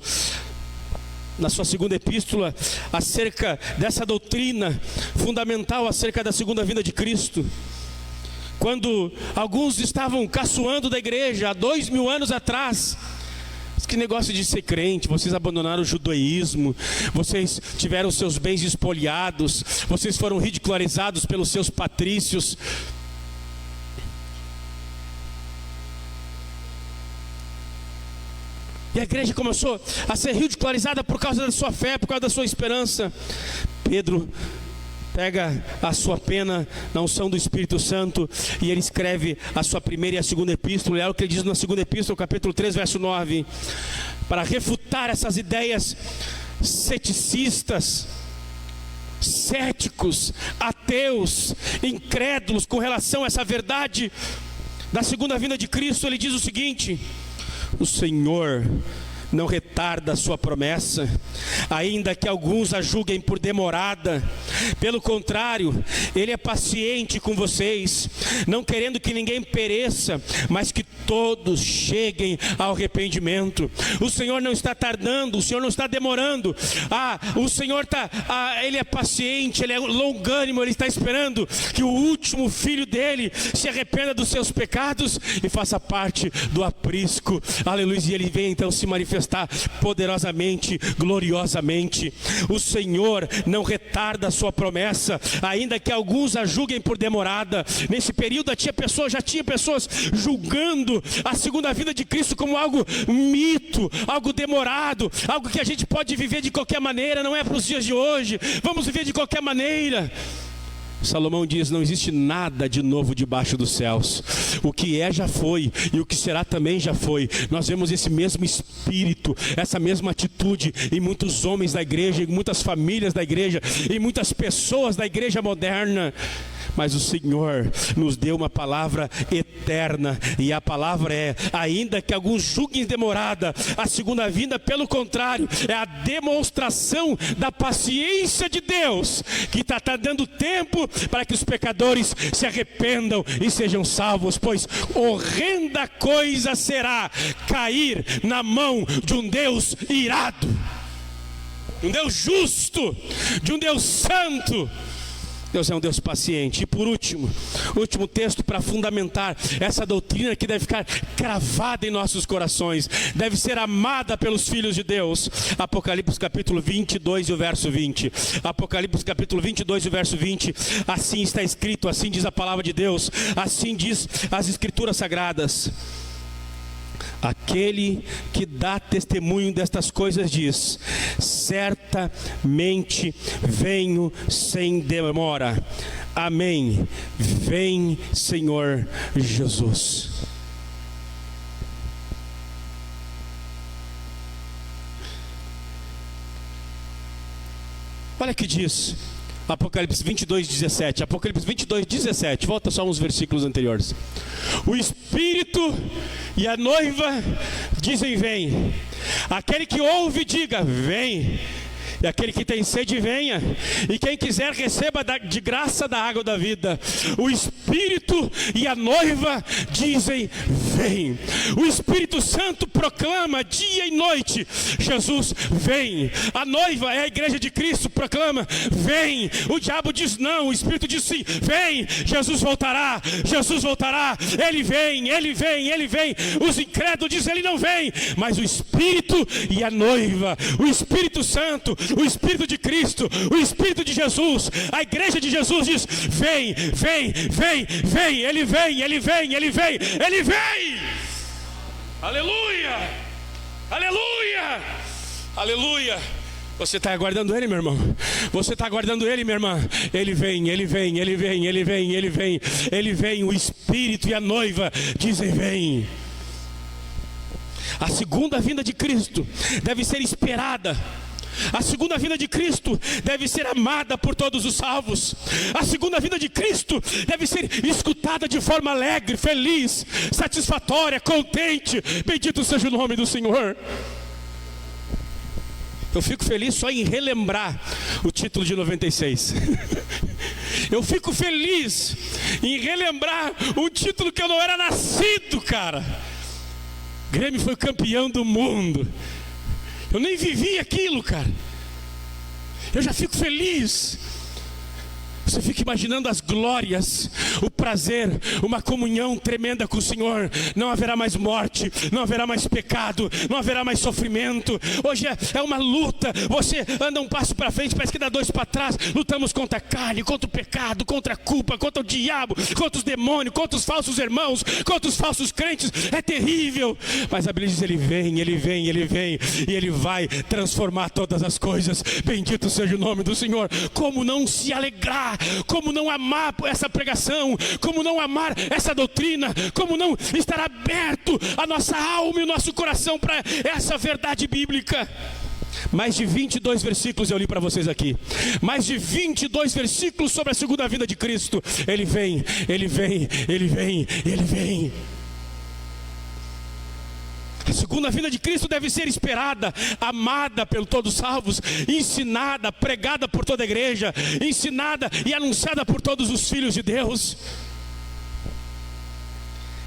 na sua segunda epístola acerca dessa doutrina fundamental acerca da segunda vinda de Cristo. Quando alguns estavam caçoando da igreja há 2000 anos atrás: que negócio de ser crente, vocês abandonaram o judaísmo, vocês tiveram seus bens espoliados, vocês foram ridicularizados pelos seus patrícios. E a igreja começou a ser ridicularizada por causa da sua fé, por causa da sua esperança. Pedro pega a sua pena na unção do Espírito Santo e ele escreve a sua primeira e a segunda epístola. É o que ele diz na segunda epístola, capítulo 3, verso 9, para refutar essas ideias ceticistas, céticos, ateus, incrédulos com relação a essa verdade da segunda vinda de Cristo. Ele diz o seguinte: o Senhor não retarda a sua promessa, ainda que alguns a julguem por demorada. Pelo contrário, Ele é paciente com vocês, não querendo que ninguém pereça, mas que todos cheguem ao arrependimento. O Senhor não está tardando, o Senhor não está demorando. O Senhor Ele é paciente, Ele é longânimo, Ele está esperando que o último filho dEle se arrependa dos seus pecados e faça parte do aprisco. Aleluia. E Ele vem então se manifestar poderosamente, gloriosamente. O Senhor não retarda a sua promessa, ainda que alguns a julguem por demorada. Nesse período já tinha pessoas julgando a segunda vinda de Cristo como algo mito, algo demorado, algo que a gente pode viver de qualquer maneira. Não é para os dias de hoje, vamos viver de qualquer maneira. Salomão diz: não existe nada de novo debaixo dos céus. O que é já foi, e o que será também já foi. Nós vemos esse mesmo espírito, essa mesma atitude em muitos homens da igreja, em muitas famílias da igreja, em muitas pessoas da igreja moderna. Mas o Senhor nos deu uma palavra eterna, e a palavra é: ainda que alguns julguem demorada a segunda vinda, pelo contrário, é a demonstração da paciência de Deus, que está dando tempo para que os pecadores se arrependam e sejam salvos. Pois horrenda coisa será cair na mão de um Deus irado, de um Deus justo, de um Deus santo. Deus é um Deus paciente. E por último texto para fundamentar essa doutrina que deve ficar cravada em nossos corações, deve ser amada pelos filhos de Deus. Apocalipse capítulo 22 e o verso 20. Apocalipse capítulo 22 e o verso 20. Assim está escrito, assim diz a palavra de Deus, assim diz as escrituras sagradas: aquele que dá testemunho destas coisas diz: certamente venho sem demora. Amém. Vem, Senhor Jesus. Olha que diz Apocalipse 22, 17. Apocalipse 22, 17. Volta só uns versículos anteriores. O Espírito e a noiva dizem: vem. Aquele que ouve, diga: vem. E aquele que tem sede, venha. E quem quiser, receba de graça da água da vida. O Espírito e a noiva dizem: vem. O Espírito Santo proclama dia e noite: Jesus, vem. A noiva é a igreja de Cristo, proclama: vem. O diabo diz não, o Espírito diz sim: vem. Jesus voltará, Jesus voltará. Ele vem, ele vem, ele vem. Os incrédulos dizem: ele não vem. Mas o Espírito e a noiva, o Espírito Santo, o Espírito de Cristo, o Espírito de Jesus, a igreja de Jesus diz: vem, vem, vem, vem. Ele vem, ele vem, ele vem, ele vem. Aleluia, aleluia, aleluia. Você está aguardando Ele, meu irmão? Você está aguardando Ele, minha irmã? Ele vem, Ele vem, Ele vem, Ele vem, Ele vem, Ele vem. O Espírito e a noiva dizem: vem. A segunda vinda de Cristo deve ser esperada. A segunda vinda de Cristo deve ser amada por todos os salvos. A segunda vinda de Cristo deve ser escutada de forma alegre, feliz, satisfatória, contente. Bendito seja o nome do Senhor. Eu fico feliz só em relembrar o título de 96. Eu fico feliz em relembrar um título que eu não era nascido, cara. Grêmio foi campeão do mundo. Eu nem vivi aquilo, cara. Eu já fico feliz. Você fica imaginando as glórias, o prazer, uma comunhão tremenda com o Senhor. Não haverá mais morte, não haverá mais pecado, não haverá mais sofrimento. Hoje é uma luta. Você anda um passo para frente, parece que dá dois para trás. Lutamos contra a carne, contra o pecado, contra a culpa, contra o diabo, contra os demônios, contra os falsos irmãos, contra os falsos crentes. É terrível. Mas a Bíblia diz: ele vem, ele vem, ele vem, e ele vai transformar todas as coisas. Bendito seja o nome do Senhor. Como não se alegrar, como não amar essa pregação, como não amar essa doutrina, como não estar aberto a nossa alma e o nosso coração para essa verdade bíblica. Mais de 22 versículos eu li para vocês aqui. Mais de 22 versículos sobre a segunda vinda de Cristo. Ele vem, ele vem, ele vem, ele vem. A segunda vinda de Cristo deve ser esperada, amada por todos os salvos, ensinada, pregada por toda a igreja, ensinada e anunciada por todos os filhos de Deus.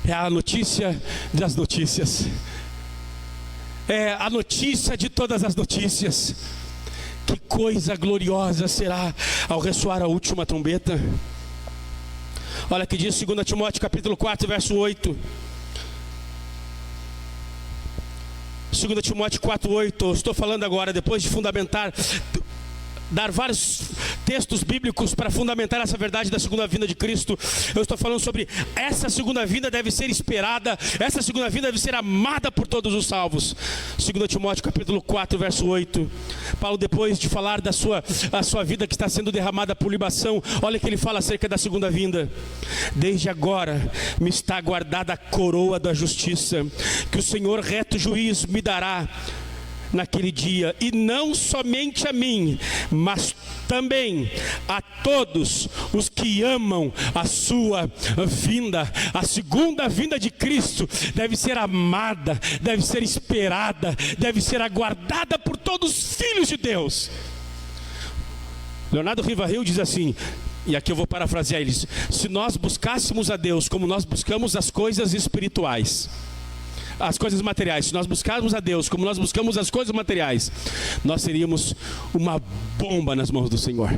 É a notícia das notícias. É a notícia de todas as notícias. Que coisa gloriosa será ao ressoar a última trombeta. Olha que diz 2 Timóteo capítulo 4, verso 8. 2 Timóteo 4,8, estou falando agora, depois de fundamentar dar vários textos bíblicos para fundamentar essa verdade da segunda vinda de Cristo. Eu estou falando sobre essa segunda vinda deve ser esperada, essa segunda vinda deve ser amada por todos os salvos. 2 Timóteo capítulo 4, verso 8. Paulo, depois de falar da sua vida que está sendo derramada por libação, olha que ele fala acerca da segunda vinda. Desde agora me está guardada a coroa da justiça, que o Senhor reto juiz me dará naquele dia, e não somente a mim, mas também a todos os que amam a sua vinda. A segunda vinda de Cristo deve ser amada, deve ser esperada, deve ser aguardada por todos os filhos de Deus. Leonardo Rivail diz assim, e aqui eu vou parafrasear eles: se nós buscássemos a Deus como nós buscamos as coisas espirituais, as coisas materiais, se nós buscarmos a Deus como nós buscamos as coisas materiais, nós seríamos uma bomba nas mãos do Senhor.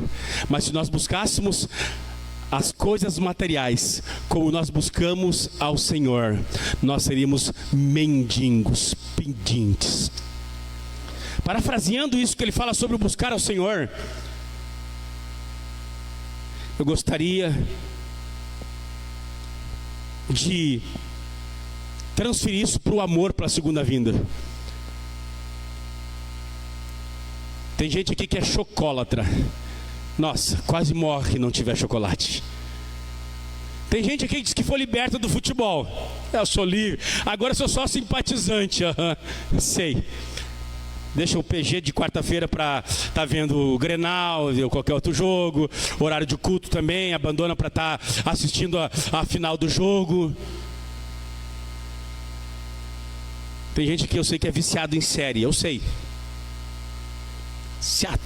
Mas se nós buscássemos as coisas materiais como nós buscamos ao Senhor, nós seríamos mendigos, pedintes. Parafraseando isso que ele fala sobre o buscar ao Senhor, eu gostaria de transferir isso para o amor, para a segunda vinda. Tem gente aqui que é chocolatra. Nossa, quase morre se não tiver chocolate. Tem gente aqui que diz que foi liberta do futebol. Eu sou livre, agora sou só simpatizante. Sei. Deixa o PG de quarta-feira para estar vendo o Grenal, ou qualquer outro jogo. Horário de culto também, abandona para estar assistindo a final do jogo. Tem gente que eu sei que é viciado em série, eu sei. Viciado.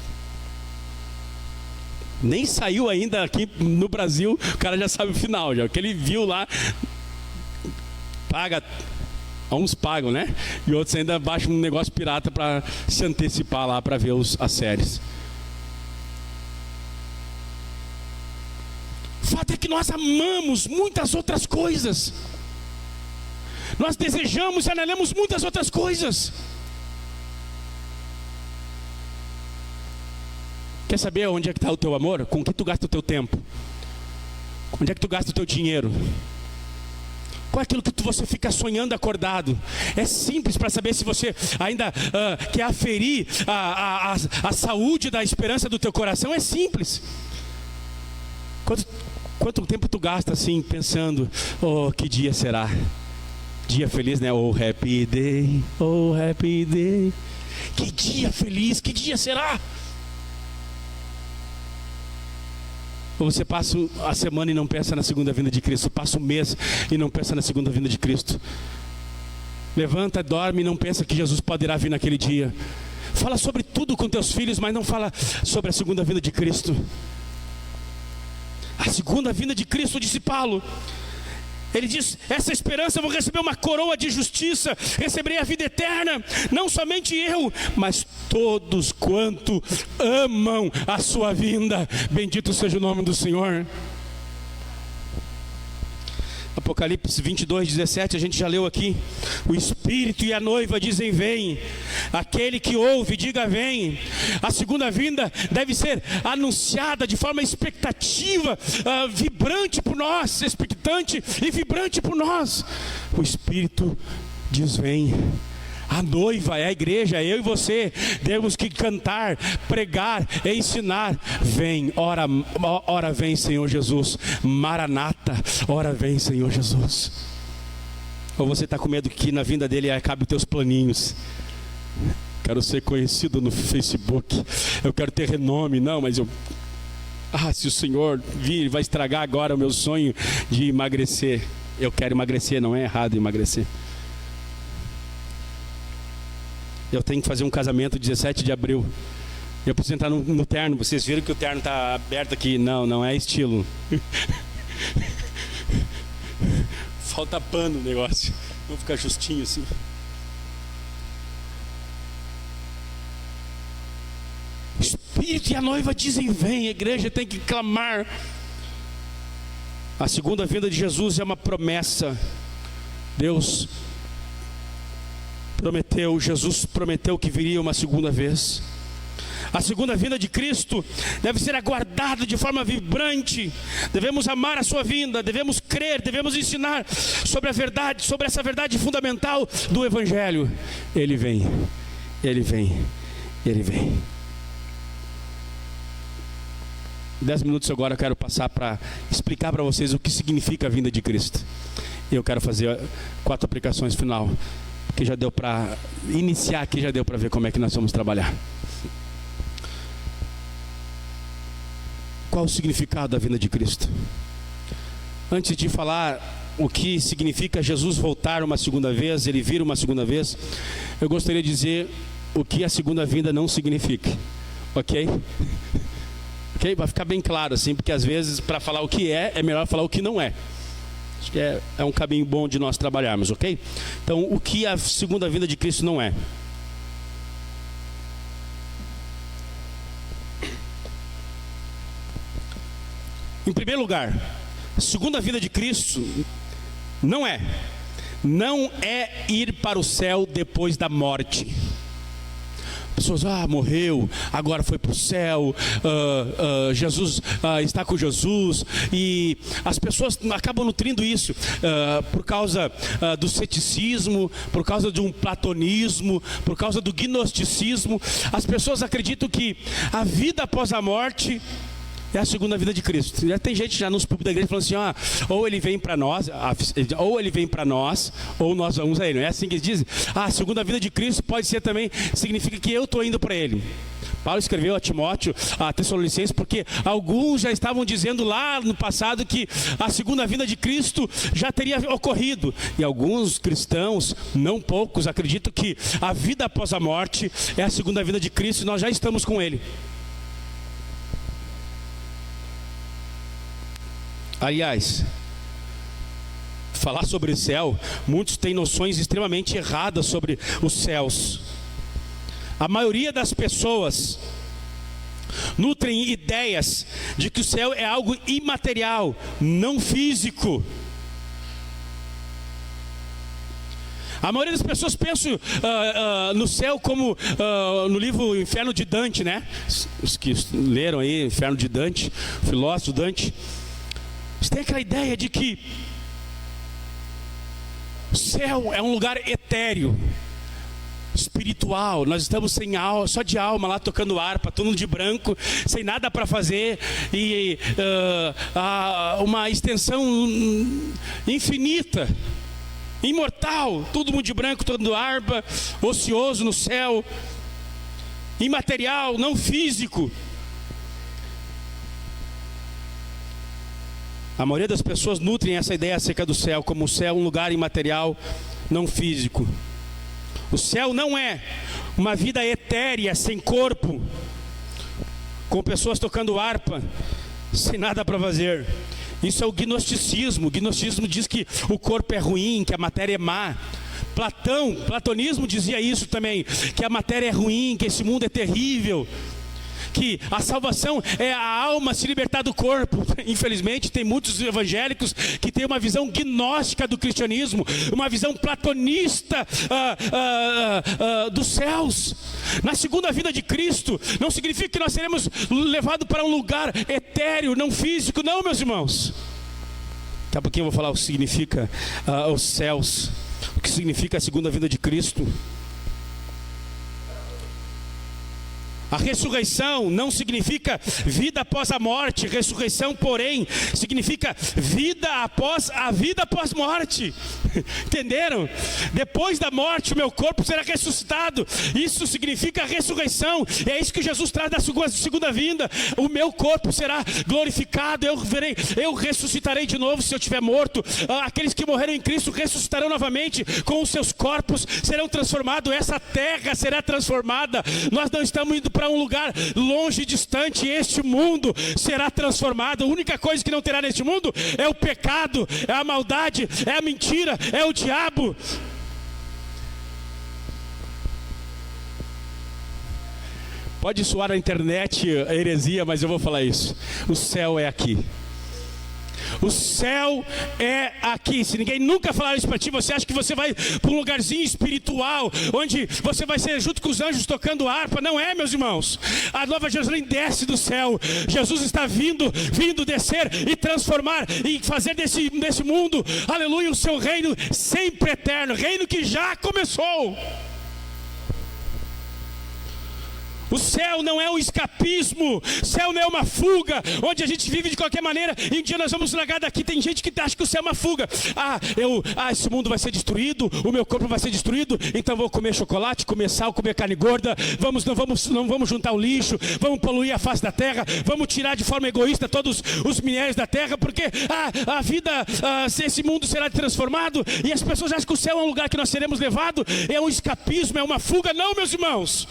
Nem saiu ainda aqui no Brasil, o cara já sabe o final, já. O que ele viu lá, paga, uns pagam, né? E outros ainda baixam um negócio pirata para se antecipar lá, para ver as séries. O fato é que nós amamos muitas outras coisas. Nós desejamos e anelamos muitas outras coisas. Quer saber onde é que está o teu amor? Com que tu gasta o teu tempo? Onde é que tu gasta o teu dinheiro? Qual é aquilo que você fica sonhando acordado? É simples para saber se você ainda quer aferir a saúde da esperança do teu coração. É simples. Quanto tempo tu gasta assim pensando, oh, que dia será? Dia feliz, né? Oh, happy day, oh, happy day. Que dia feliz, que dia será? Ou você passa a semana e não pensa na segunda vinda de Cristo, passa um mês e não pensa na segunda vinda de Cristo. Levanta, dorme e não pensa que Jesus poderá vir naquele dia. Fala sobre tudo com teus filhos, mas não fala sobre a segunda vinda de Cristo. A segunda vinda de Cristo, disse Paulo. Ele diz, essa esperança eu vou receber uma coroa de justiça, receberei a vida eterna, não somente eu, mas todos quanto amam a sua vinda. Bendito seja o nome do Senhor. Apocalipse 22:17, a gente já leu aqui. O Espírito e a noiva dizem vem. Aquele que ouve, diga vem. A segunda vinda deve ser anunciada de forma expectativa, vibrante por nós, expectante e vibrante por nós. O Espírito diz vem. A noiva é a igreja, eu e você temos que cantar, pregar, ensinar. Vem, ora vem Senhor Jesus. Maranata, ora vem Senhor Jesus. Ou você está com medo que na vinda dele acabe os teus planinhos? Quero ser conhecido no Facebook, eu quero ter renome. Não, mas se o Senhor vir, vai estragar agora o meu sonho de emagrecer. Eu quero emagrecer, não é errado emagrecer. Eu tenho que fazer um casamento 17 de abril. Eu preciso entrar no terno. Vocês viram que o terno está aberto aqui? Não é estilo. Falta pano o negócio. Vou ficar justinho assim. O Espírito e a noiva dizem vem. A igreja tem que clamar. A segunda vinda de Jesus é uma promessa. Deus prometeu, Jesus prometeu que viria uma segunda vez. A segunda vinda de Cristo deve ser aguardada de forma vibrante. Devemos amar a sua vinda, devemos crer, devemos ensinar sobre a verdade, sobre essa verdade fundamental do Evangelho. Ele vem, Ele vem, Ele vem. 10 minutos agora eu quero passar para explicar para vocês o que significa a vinda de Cristo. Eu quero fazer 4 aplicações final, que já deu para iniciar aqui, já deu para ver como é que nós vamos trabalhar. Qual o significado da vinda de Cristo? Antes de falar o que significa Jesus voltar uma segunda vez, Ele vir uma segunda vez, eu gostaria de dizer o que a segunda vinda não significa, ok? Ok? Vai ficar bem claro assim, porque às vezes para falar o que é melhor falar o que não é. Acho que é um caminho bom de nós trabalharmos, ok? Então, o que a segunda vinda de Cristo não é? Em primeiro lugar, a segunda vinda de Cristo não é ir para o céu depois da morte. Pessoas, morreu, agora foi para o céu, Jesus está com Jesus, e as pessoas acabam nutrindo isso por causa do ceticismo, por causa de um platonismo, por causa do gnosticismo. As pessoas acreditam que a vida após a morte é a segunda vida de Cristo. Já tem gente já nos púlpitos da igreja falando assim, ou ele vem para nós, ou nós vamos a ele. Não é assim que eles dizem? A segunda vida de Cristo pode ser também, significa que eu estou indo para ele. Paulo escreveu a Timóteo, a Tessalonicenses, porque alguns já estavam dizendo lá no passado que a segunda vinda de Cristo já teria ocorrido. E alguns cristãos, não poucos, acreditam que a vida após a morte é a segunda vinda de Cristo e nós já estamos com ele. Aliás, falar sobre o céu, muitos têm noções extremamente erradas sobre os céus. A maioria das pessoas nutrem ideias de que o céu é algo imaterial, não físico. A maioria das pessoas pensam no céu como no livro Inferno de Dante, né? Os que leram aí Inferno de Dante, o filósofo Dante. Você tem aquela ideia de que o céu é um lugar etéreo, espiritual. Nós estamos sem alma, só de alma lá tocando harpa, todo mundo de branco, sem nada para fazer, e uma extensão infinita, imortal, todo mundo de branco, tocando harpa, ocioso no céu, imaterial, não físico. A maioria das pessoas nutrem essa ideia acerca do céu, como o céu é um lugar imaterial, não físico. O céu não é uma vida etérea, sem corpo, com pessoas tocando harpa, sem nada para fazer. Isso é o gnosticismo. O gnosticismo diz que o corpo é ruim, que a matéria é má. Platonismo dizia isso também, que a matéria é ruim, que esse mundo é terrível, que a salvação é a alma se libertar do corpo. Infelizmente tem muitos evangélicos que têm uma visão gnóstica do cristianismo, uma visão platonista dos céus. Na segunda vinda de Cristo não significa que nós seremos levados para um lugar etéreo, não físico, não, meus irmãos. Daqui a pouquinho eu vou falar o que significa os céus, o que significa a segunda vinda de Cristo. A ressurreição não significa vida após a morte. Ressurreição, porém, significa vida após a vida após morte. Entenderam? Depois da morte, o meu corpo será ressuscitado. Isso significa a ressurreição. É isso que Jesus traz da segunda vinda. O meu corpo será glorificado. Eu ressuscitarei de novo se eu estiver morto. Aqueles que morreram em Cristo ressuscitarão novamente. Com os seus corpos serão transformados. Essa terra será transformada. Nós não estamos indo para um lugar longe e distante. Este mundo será transformado. A única coisa que não terá neste mundo é o pecado, é a maldade, é a mentira, é o diabo. Pode soar na internet heresia, mas eu vou falar isso. O céu é aqui. O céu é aqui. Se ninguém nunca falar isso para ti, você acha que você vai para um lugarzinho espiritual, onde você vai ser junto com os anjos tocando harpa. Não é, meus irmãos. A Nova Jerusalém desce do céu. Jesus está vindo descer e transformar e fazer desse mundo, aleluia, o seu reino sempre eterno, reino que já começou. O céu não é um escapismo, o céu não é uma fuga, onde a gente vive de qualquer maneira, e um dia nós vamos largar daqui. Tem gente que acha que o céu é uma fuga. Esse mundo vai ser destruído, o meu corpo vai ser destruído, então vou comer chocolate, comer sal, comer carne gorda, não vamos juntar o lixo, vamos poluir a face da terra, vamos tirar de forma egoísta todos os minérios da terra, porque a vida, esse mundo será transformado, e as pessoas acham que o céu é um lugar que nós seremos levados, é um escapismo, é uma fuga. Não, meus irmãos,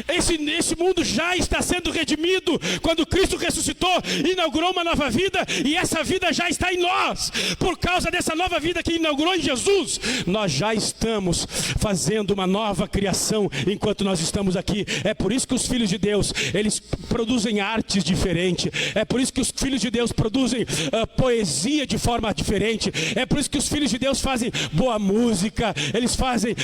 esse mundo já está sendo redimido. Quando Cristo ressuscitou, inaugurou uma nova vida, e essa vida já está em nós. Por causa dessa nova vida que inaugurou em Jesus, nós já estamos fazendo uma nova criação enquanto nós estamos aqui. É por isso que os filhos de Deus, eles produzem artes diferentes. É por isso que os filhos de Deus produzem poesia de forma diferente. É por isso que os filhos de Deus fazem boa música, eles fazem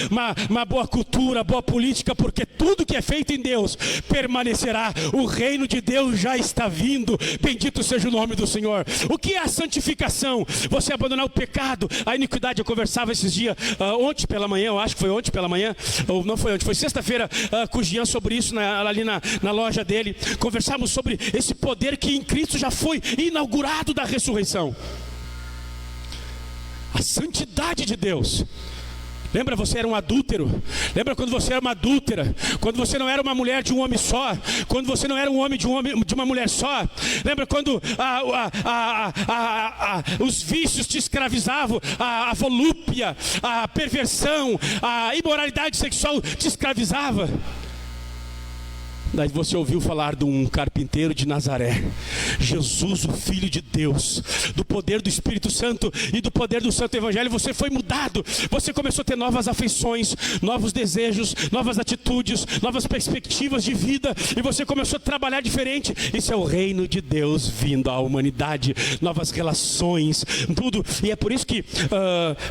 uma boa cultura, boa política, porque tudo que é feito em Deus permanecerá. O reino de Deus já está vindo. Bendito seja o nome do Senhor. O que é a santificação? Você abandonar o pecado, a iniquidade. Eu conversava esses dias, ontem pela manhã, eu acho que foi ontem pela manhã, ou não foi ontem, foi sexta-feira, com o Jean, sobre isso, ali na loja dele. Conversávamos sobre esse poder que em Cristo já foi inaugurado da ressurreição. A santidade de Deus. Lembra, você era um adúltero? Lembra quando você era uma adúltera? Quando você não era uma mulher de um homem só? Quando você não era um homem de uma mulher só? Lembra quando os vícios te escravizavam? A volúpia, a perversão, a imoralidade sexual te escravizava? Daí você ouviu falar de um carpinteiro de Nazaré, Jesus, o Filho de Deus, do poder do Espírito Santo e do poder do Santo Evangelho. Você foi mudado, você começou a ter novas afeições, novos desejos, novas atitudes, novas perspectivas de vida, e você começou a trabalhar diferente. Isso é o reino de Deus vindo à humanidade, novas relações, tudo. E é por isso que,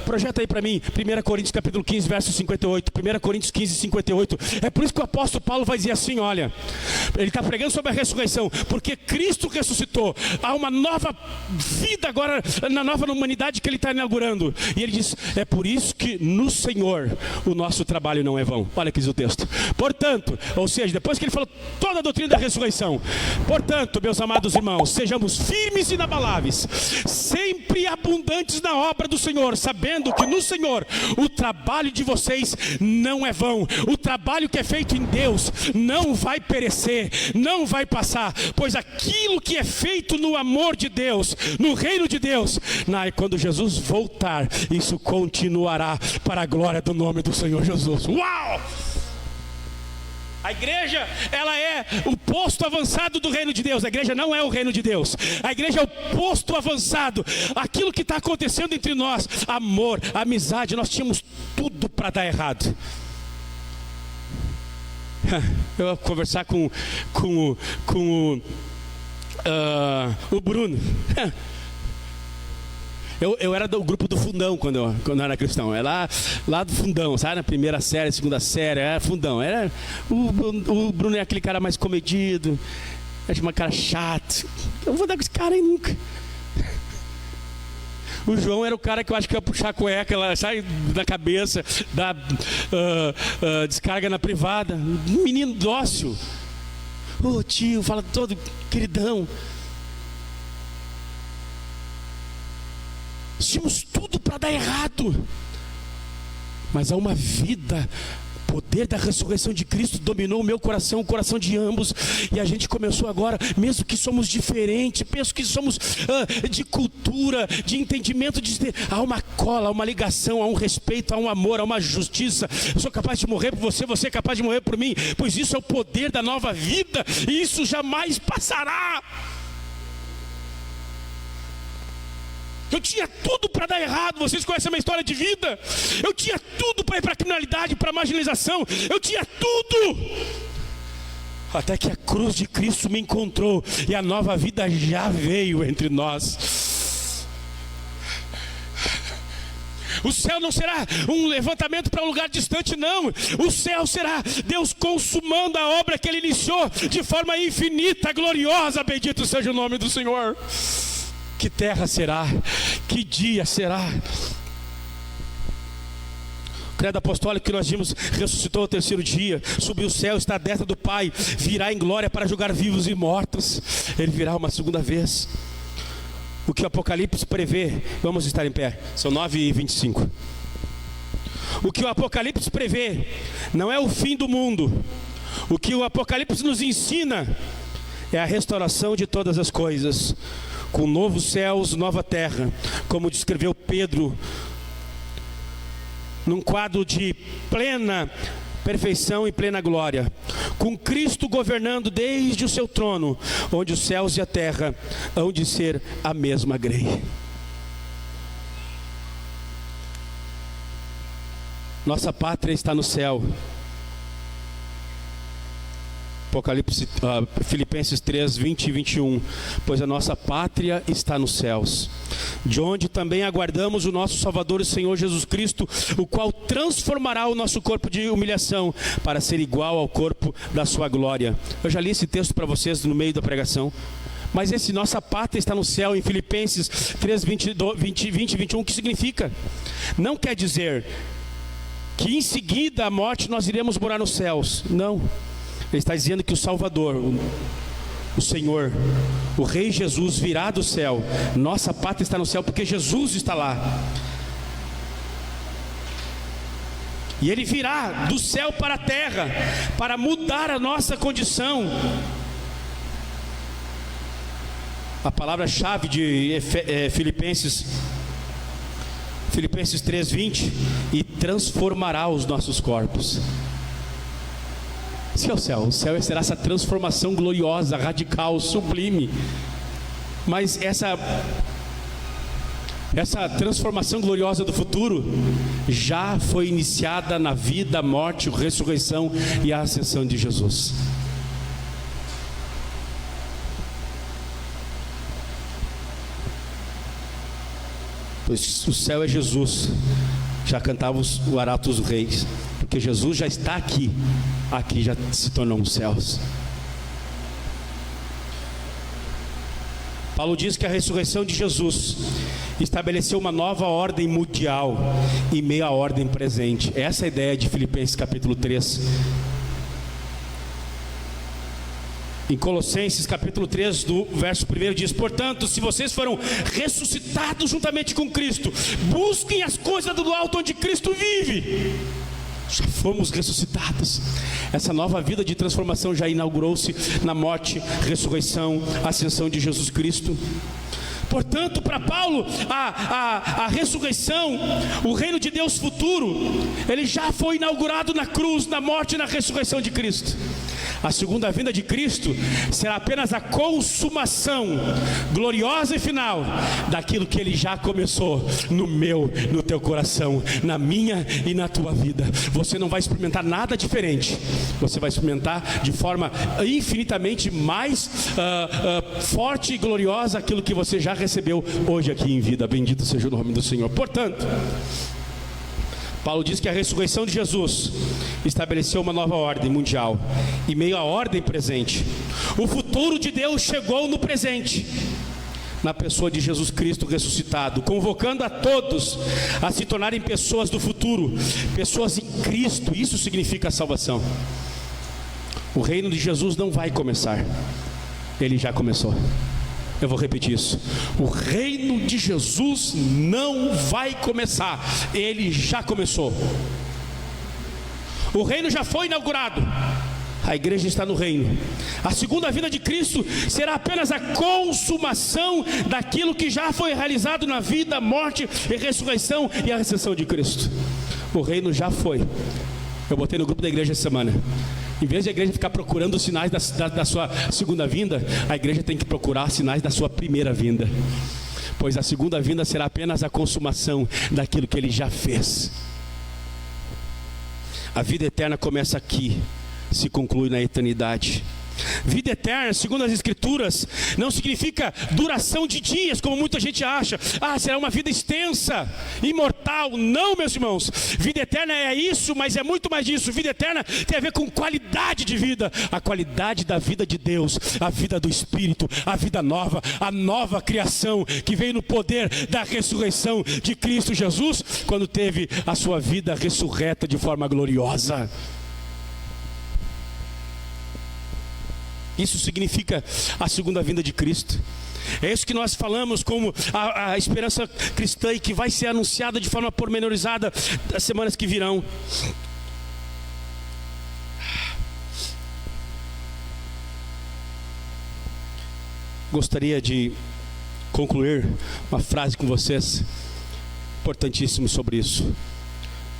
projeta aí para mim, 1 Coríntios capítulo 15, verso 58, 1 Coríntios 15, 58, é por isso que o apóstolo Paulo vai dizer assim, olha, ele está pregando sobre a ressurreição, porque Cristo ressuscitou, há uma nova vida agora, na nova humanidade que ele está inaugurando, e ele diz, é por isso que no Senhor o nosso trabalho não é vão. Olha que diz o texto, portanto, ou seja, depois que ele falou toda a doutrina da ressurreição, portanto, meus amados irmãos, sejamos firmes e inabaláveis, sempre abundantes na obra do Senhor, sabendo que no Senhor o trabalho de vocês não é vão. O trabalho que é feito em Deus não vai perecer, não vai passar, pois aquilo que é feito no amor de Deus, no reino de Deus, quando Jesus voltar, isso continuará para a glória do nome do Senhor Jesus. Uau! A igreja, ela é o posto avançado do reino de Deus. A igreja não é o reino de Deus. A igreja é o posto avançado. Aquilo que está acontecendo entre nós, amor, amizade, nós tínhamos tudo para dar errado. Eu vou conversar com o Bruno. Eu era do grupo do fundão quando eu era cristão. Era lá do fundão, sabe? Na primeira série, segunda série, era fundão. O Bruno é aquele cara mais comedido, é uma cara chato. Eu não vou dar com esse cara aí nunca. O João era o cara que eu acho que ia puxar a cueca, ela sai da cabeça, dá descarga na privada. Um menino dócil. Ô tio, fala todo queridão. Tínhamos tudo para dar errado, mas há uma vida, o poder da ressurreição de Cristo dominou o meu coração, o coração de ambos, e a gente começou agora, mesmo que somos diferentes, penso que somos de cultura, de entendimento, há uma cola, há uma ligação, há um respeito, há um amor, há uma justiça. Eu sou capaz de morrer por você, você é capaz de morrer por mim, pois isso é o poder da nova vida, e isso jamais passará. Eu tinha tudo para dar errado. Vocês conhecem a minha história de vida? Eu tinha tudo para ir para a criminalidade, para a marginalização. Eu tinha tudo. Até que a cruz de Cristo me encontrou e a nova vida já veio entre nós. O céu não será um levantamento para um lugar distante, não. O céu será Deus consumando a obra que Ele iniciou de forma infinita, gloriosa. Bendito seja o nome do Senhor. Que terra será? Que dia será? O credo apostólico que nós vimos: ressuscitou ao terceiro dia, subiu ao céu, está à destra do Pai, virá em glória para julgar vivos e mortos. Ele virá uma segunda vez. O que o Apocalipse prevê, vamos estar em pé, são 9h25. O que o Apocalipse prevê não é o fim do mundo. O que o Apocalipse nos ensina é a restauração de todas as coisas, com novos céus, nova terra, como descreveu Pedro, num quadro de plena perfeição e plena glória, com Cristo governando desde o seu trono, onde os céus e a terra hão de ser a mesma grei. Nossa pátria está no céu. Filipenses 3, 20 e 21. Pois a nossa pátria está nos céus, de onde também aguardamos o nosso Salvador, o Senhor Jesus Cristo, o qual transformará o nosso corpo de humilhação para ser igual ao corpo da sua glória. Eu já li esse texto para vocês no meio da pregação. Mas esse nossa pátria está no céu, em Filipenses 3, 20 e 21, o que significa? Não quer dizer que em seguida à morte nós iremos morar nos céus. Não. Ele está dizendo que o Salvador, o Senhor, o Rei Jesus virá do céu. Nossa pátria está no céu porque Jesus está lá. E Ele virá do céu para a terra para mudar a nossa condição. A palavra-chave de Filipenses 3:20: e transformará os nossos corpos. Esse é o céu. O céu será essa transformação gloriosa, radical, sublime. Mas essa transformação gloriosa do futuro já foi iniciada na vida, morte, ressurreição e a ascensão de Jesus. Pois o céu é Jesus. Já cantávamos o Arautos dos Reis, porque Jesus já está aqui. Aqui já se tornou os céus. Paulo diz que a ressurreição de Jesus estabeleceu uma nova ordem mundial em meio à ordem presente. Essa é a ideia de Filipenses capítulo 3. Em Colossenses capítulo 3, do verso 1 diz: portanto, se vocês foram ressuscitados juntamente com Cristo, busquem as coisas do alto onde Cristo vive. Já fomos ressuscitados. Essa nova vida de transformação já inaugurou-se na morte, ressurreição, ascensão de Jesus Cristo. Portanto, para Paulo, a ressurreição, o reino de Deus futuro, ele já foi inaugurado na cruz, na morte e na ressurreição de Cristo. A segunda vinda de Cristo será apenas a consumação gloriosa e final daquilo que Ele já começou no meu, no teu coração, na minha e na tua vida. Você não vai experimentar nada diferente. Você vai experimentar de forma infinitamente mais forte e gloriosa aquilo que você já recebeu hoje aqui em vida. Bendito seja o nome do Senhor. Portanto, Paulo diz que a ressurreição de Jesus estabeleceu uma nova ordem mundial em meio à ordem presente. O futuro de Deus chegou no presente, na pessoa de Jesus Cristo ressuscitado, convocando a todos a se tornarem pessoas do futuro, pessoas em Cristo. Isso significa a salvação. O reino de Jesus não vai começar, ele já começou. Eu vou repetir isso: o reino de Jesus não vai começar, ele já começou. O reino já foi inaugurado, a igreja está no reino. A segunda vinda de Cristo será apenas a consumação daquilo que já foi realizado na vida, morte e ressurreição e a ascensão de Cristo. O reino já foi. Eu botei no grupo da igreja essa semana: em vez de a igreja ficar procurando os sinais da sua segunda vinda, a igreja tem que procurar sinais da sua primeira vinda, pois a segunda vinda será apenas a consumação daquilo que ele já fez. A vida eterna começa aqui, se conclui na eternidade. Vida eterna, segundo as Escrituras, não significa duração de dias, como muita gente acha. Será uma vida extensa, imortal. Não, meus irmãos. Vida eterna é isso, mas é muito mais disso. Vida eterna tem a ver com qualidade de vida. A qualidade da vida de Deus, a vida do Espírito, a vida nova, a nova criação que veio no poder da ressurreição de Cristo Jesus, quando teve a sua vida ressurreta de forma gloriosa. Isso significa a segunda vinda de Cristo. É isso que nós falamos como a esperança cristã e que vai ser anunciada de forma pormenorizada das semanas que virão. Gostaria de concluir uma frase com vocês, importantíssimo sobre isso.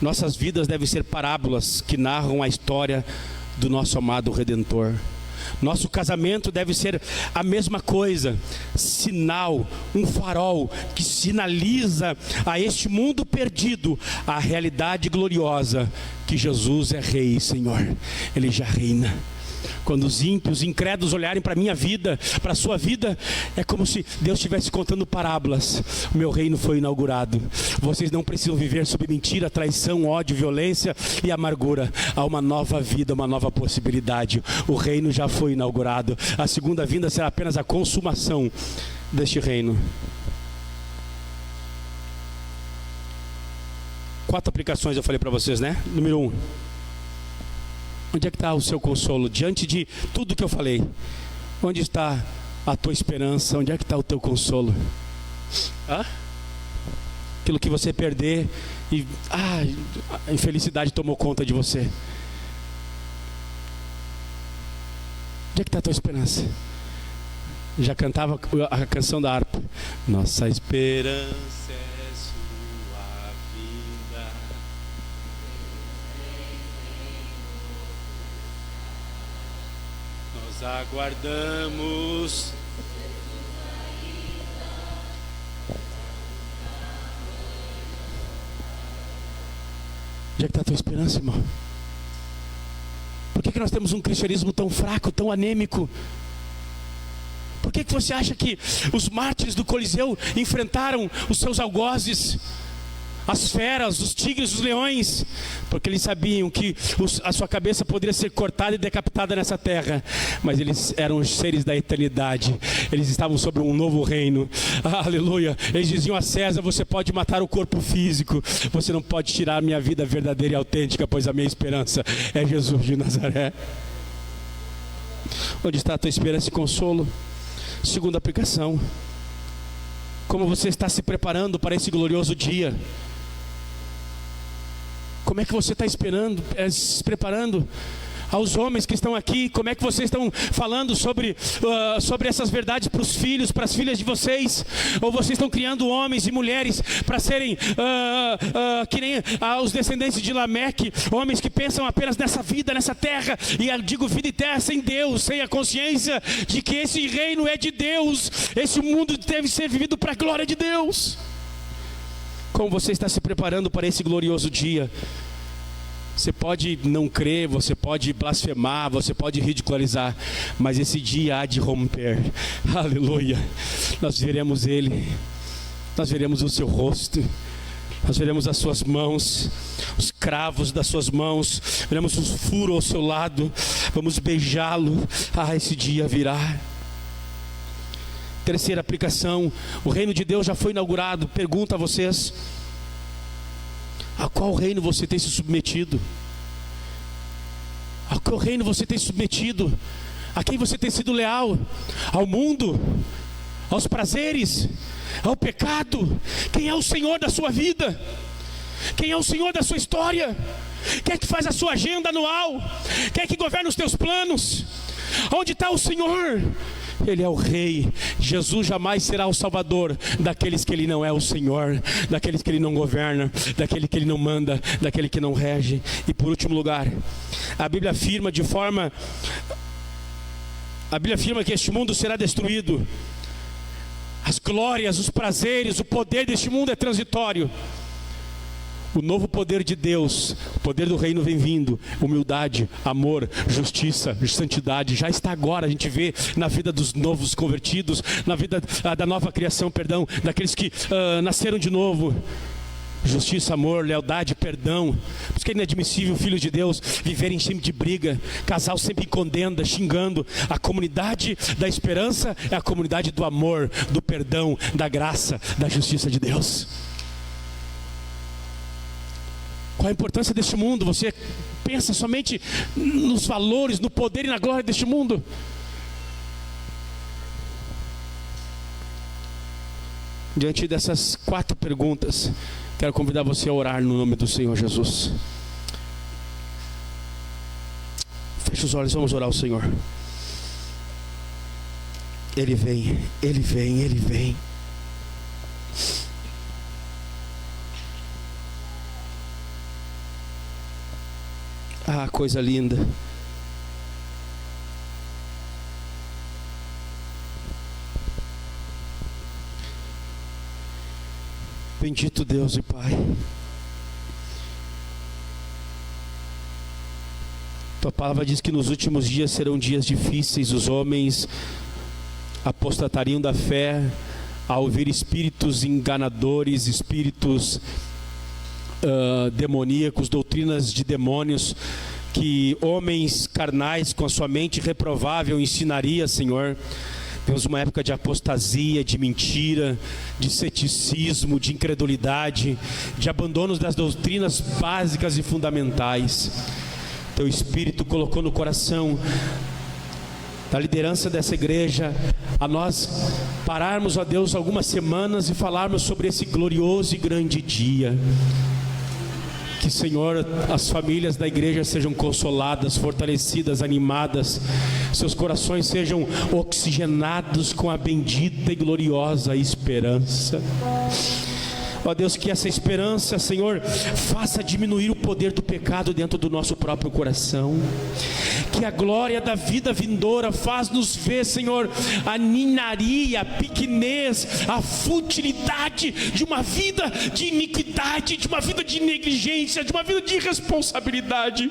Nossas vidas devem ser parábolas que narram a história do nosso amado Redentor. Nosso casamento deve ser a mesma coisa, sinal, um farol que sinaliza a este mundo perdido a realidade gloriosa que Jesus é Rei e Senhor. Ele já reina. Quando os ímpios, incrédulos olharem para a minha vida, para a sua vida, é como se Deus estivesse contando parábolas. O meu reino foi inaugurado. Vocês não precisam viver sob mentira, traição, ódio, violência e amargura. Há uma nova vida, uma nova possibilidade. O reino já foi inaugurado. A segunda vinda será apenas a consumação deste reino. 4 aplicações eu falei para vocês, né? Número 1. Onde é que está o seu consolo? Diante de tudo que eu falei, onde está a tua esperança? Onde é que está o teu consolo? Aquilo que você perder e a infelicidade tomou conta de você. Onde é que está a tua esperança? Já cantava a canção da harpa. Nossa esperança é sua vinda. Nós aguardamos. Onde é que está a tua esperança, irmão? Por que nós temos um cristianismo tão fraco, tão anêmico? Por que você acha que os mártires do Coliseu enfrentaram os seus algozes, as feras, os tigres, os leões? Porque eles sabiam que a sua cabeça poderia ser cortada e decapitada nessa terra, mas eles eram os seres da eternidade. Eles estavam sobre um novo reino. Aleluia. Eles diziam a César: você pode matar o corpo físico, você não pode tirar a minha vida verdadeira e autêntica, pois a minha esperança é Jesus de Nazaré. Onde está a tua esperança e consolo? Segunda aplicação: como você está se preparando para esse glorioso dia? Como é que você está se preparando? Aos homens que estão aqui, como é que vocês estão falando sobre essas verdades para os filhos, para as filhas de vocês? Ou vocês estão criando homens e mulheres para serem que nem os descendentes de Lameque, homens que pensam apenas nessa vida, nessa terra, e eu digo vida e terra sem Deus, sem a consciência de que esse reino é de Deus, esse mundo deve ser vivido para a glória de Deus. Como você está se preparando para esse glorioso dia? Você pode não crer, você pode blasfemar, você pode ridicularizar, mas esse dia há de romper. Aleluia. Nós veremos Ele, nós veremos o seu rosto, nós veremos as suas mãos, os cravos das suas mãos, veremos os furos ao seu lado, vamos beijá-lo. Esse dia virá. Terceira aplicação: o reino de Deus já foi inaugurado. Pergunto a vocês: a qual reino você tem se submetido? A qual reino você tem se submetido? A quem você tem sido leal? Ao mundo? Aos prazeres? Ao pecado? Quem é o Senhor da sua vida? Quem é o Senhor da sua história? Quem é que faz a sua agenda anual? Quem é que governa os teus planos? Onde está o Senhor? Ele é o Rei. Jesus jamais será o Salvador daqueles que Ele não é o Senhor, daqueles que Ele não governa, daquele que Ele não manda, daquele que não rege. E por último lugar, a Bíblia afirma que este mundo será destruído. As glórias, os prazeres, o poder deste mundo é transitório. O novo poder de Deus, o poder do reino vem vindo. Humildade, amor, justiça, santidade, já está agora. A gente vê na vida dos novos convertidos, na vida da nova criação, perdão, daqueles que nasceram de novo. Justiça, amor, lealdade, perdão. Por isso que é inadmissível filhos de Deus viverem sempre de briga, casal sempre em contenda, xingando. A comunidade da esperança é a comunidade do amor, do perdão, da graça, da justiça de Deus. Qual a importância deste mundo? Você pensa somente nos valores, no poder e na glória deste mundo? Diante dessas 4 perguntas, quero convidar você a orar no nome do Senhor Jesus. Feche os olhos, vamos orar ao Senhor. Ele vem, Ele vem, Ele vem. Ah, coisa linda. Bendito Deus e Pai. Tua palavra diz que nos últimos dias serão dias difíceis. Os homens apostatariam da fé ao ouvir espíritos enganadores, espíritos demoníacos, doutrinas de demônios, que homens carnais com a sua mente reprovável ensinaria, Senhor. Temos uma época de apostasia, de mentira, de ceticismo, de incredulidade, de abandono das doutrinas básicas e fundamentais. Teu Espírito colocou no coração da liderança dessa igreja a nós pararmos, ó Deus, algumas semanas e falarmos sobre esse glorioso e grande dia. Que, Senhor, as famílias da igreja sejam consoladas, fortalecidas, animadas, seus corações sejam oxigenados com a bendita e gloriosa esperança. Ó Deus, que essa esperança, Senhor, faça diminuir o poder do pecado dentro do nosso próprio coração. Que a glória da vida vindoura faz-nos ver, Senhor, a ninaria, a pequenez, a futilidade de uma vida de iniquidade, de uma vida de negligência, de uma vida de irresponsabilidade.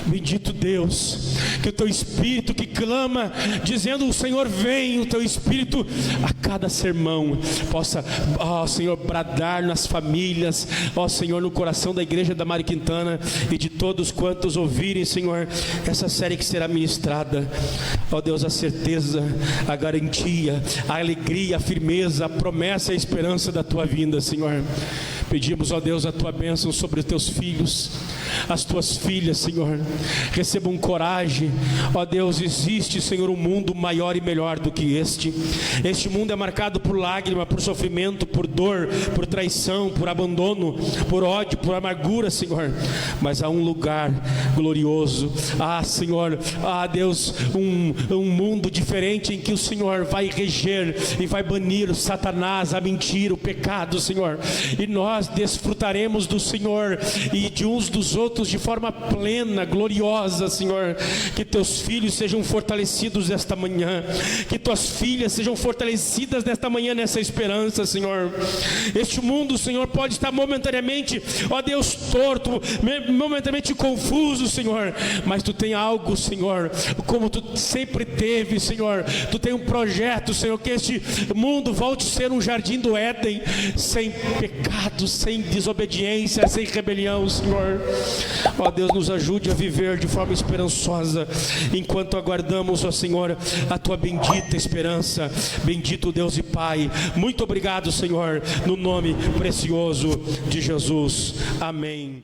Bendito Deus, que o Teu Espírito que clama, dizendo: o Senhor vem, o Teu Espírito a cada sermão possa, ó Senhor, bradar nas famílias, ó Senhor, no coração da igreja da Mário Quintana e de todos quantos ouvirem, Senhor, essa série que será ministrada. Ó Deus, a certeza, a garantia, a alegria, a firmeza, a promessa e a esperança da Tua vinda, Senhor. Pedimos, ó Deus, a Tua bênção sobre os Teus filhos, as Tuas filhas, Senhor. Recebam coragem, ó Deus. Existe, Senhor, um mundo maior e melhor do que este. Este mundo é marcado por lágrima, por sofrimento, por dor, por traição, por abandono, por ódio, por amargura, Senhor. Mas há um lugar glorioso. Ah, Senhor, ah Deus, um mundo diferente em que o Senhor vai reger e vai banir o Satanás, a mentira, o pecado, Senhor. E nós desfrutaremos do Senhor e de uns dos outros de forma plena, gloriosa, Senhor. Que Teus filhos sejam fortalecidos esta manhã, que Tuas filhas sejam fortalecidas nesta manhã nessa esperança, Senhor. Este mundo, Senhor, pode estar momentaneamente, ó Deus, torto, momentaneamente confuso, Senhor, mas Tu tem algo, Senhor, como Tu sempre teve, Senhor. Tu tem um projeto, Senhor, que este mundo volte a ser um jardim do Éden, sem pecado, sem desobediência, sem rebelião, Senhor. Ó Deus, nos ajude a viver de forma esperançosa, enquanto aguardamos, ó Senhor, a Tua bendita esperança. Bendito Deus e Pai, muito obrigado, Senhor, no nome precioso de Jesus. Amém.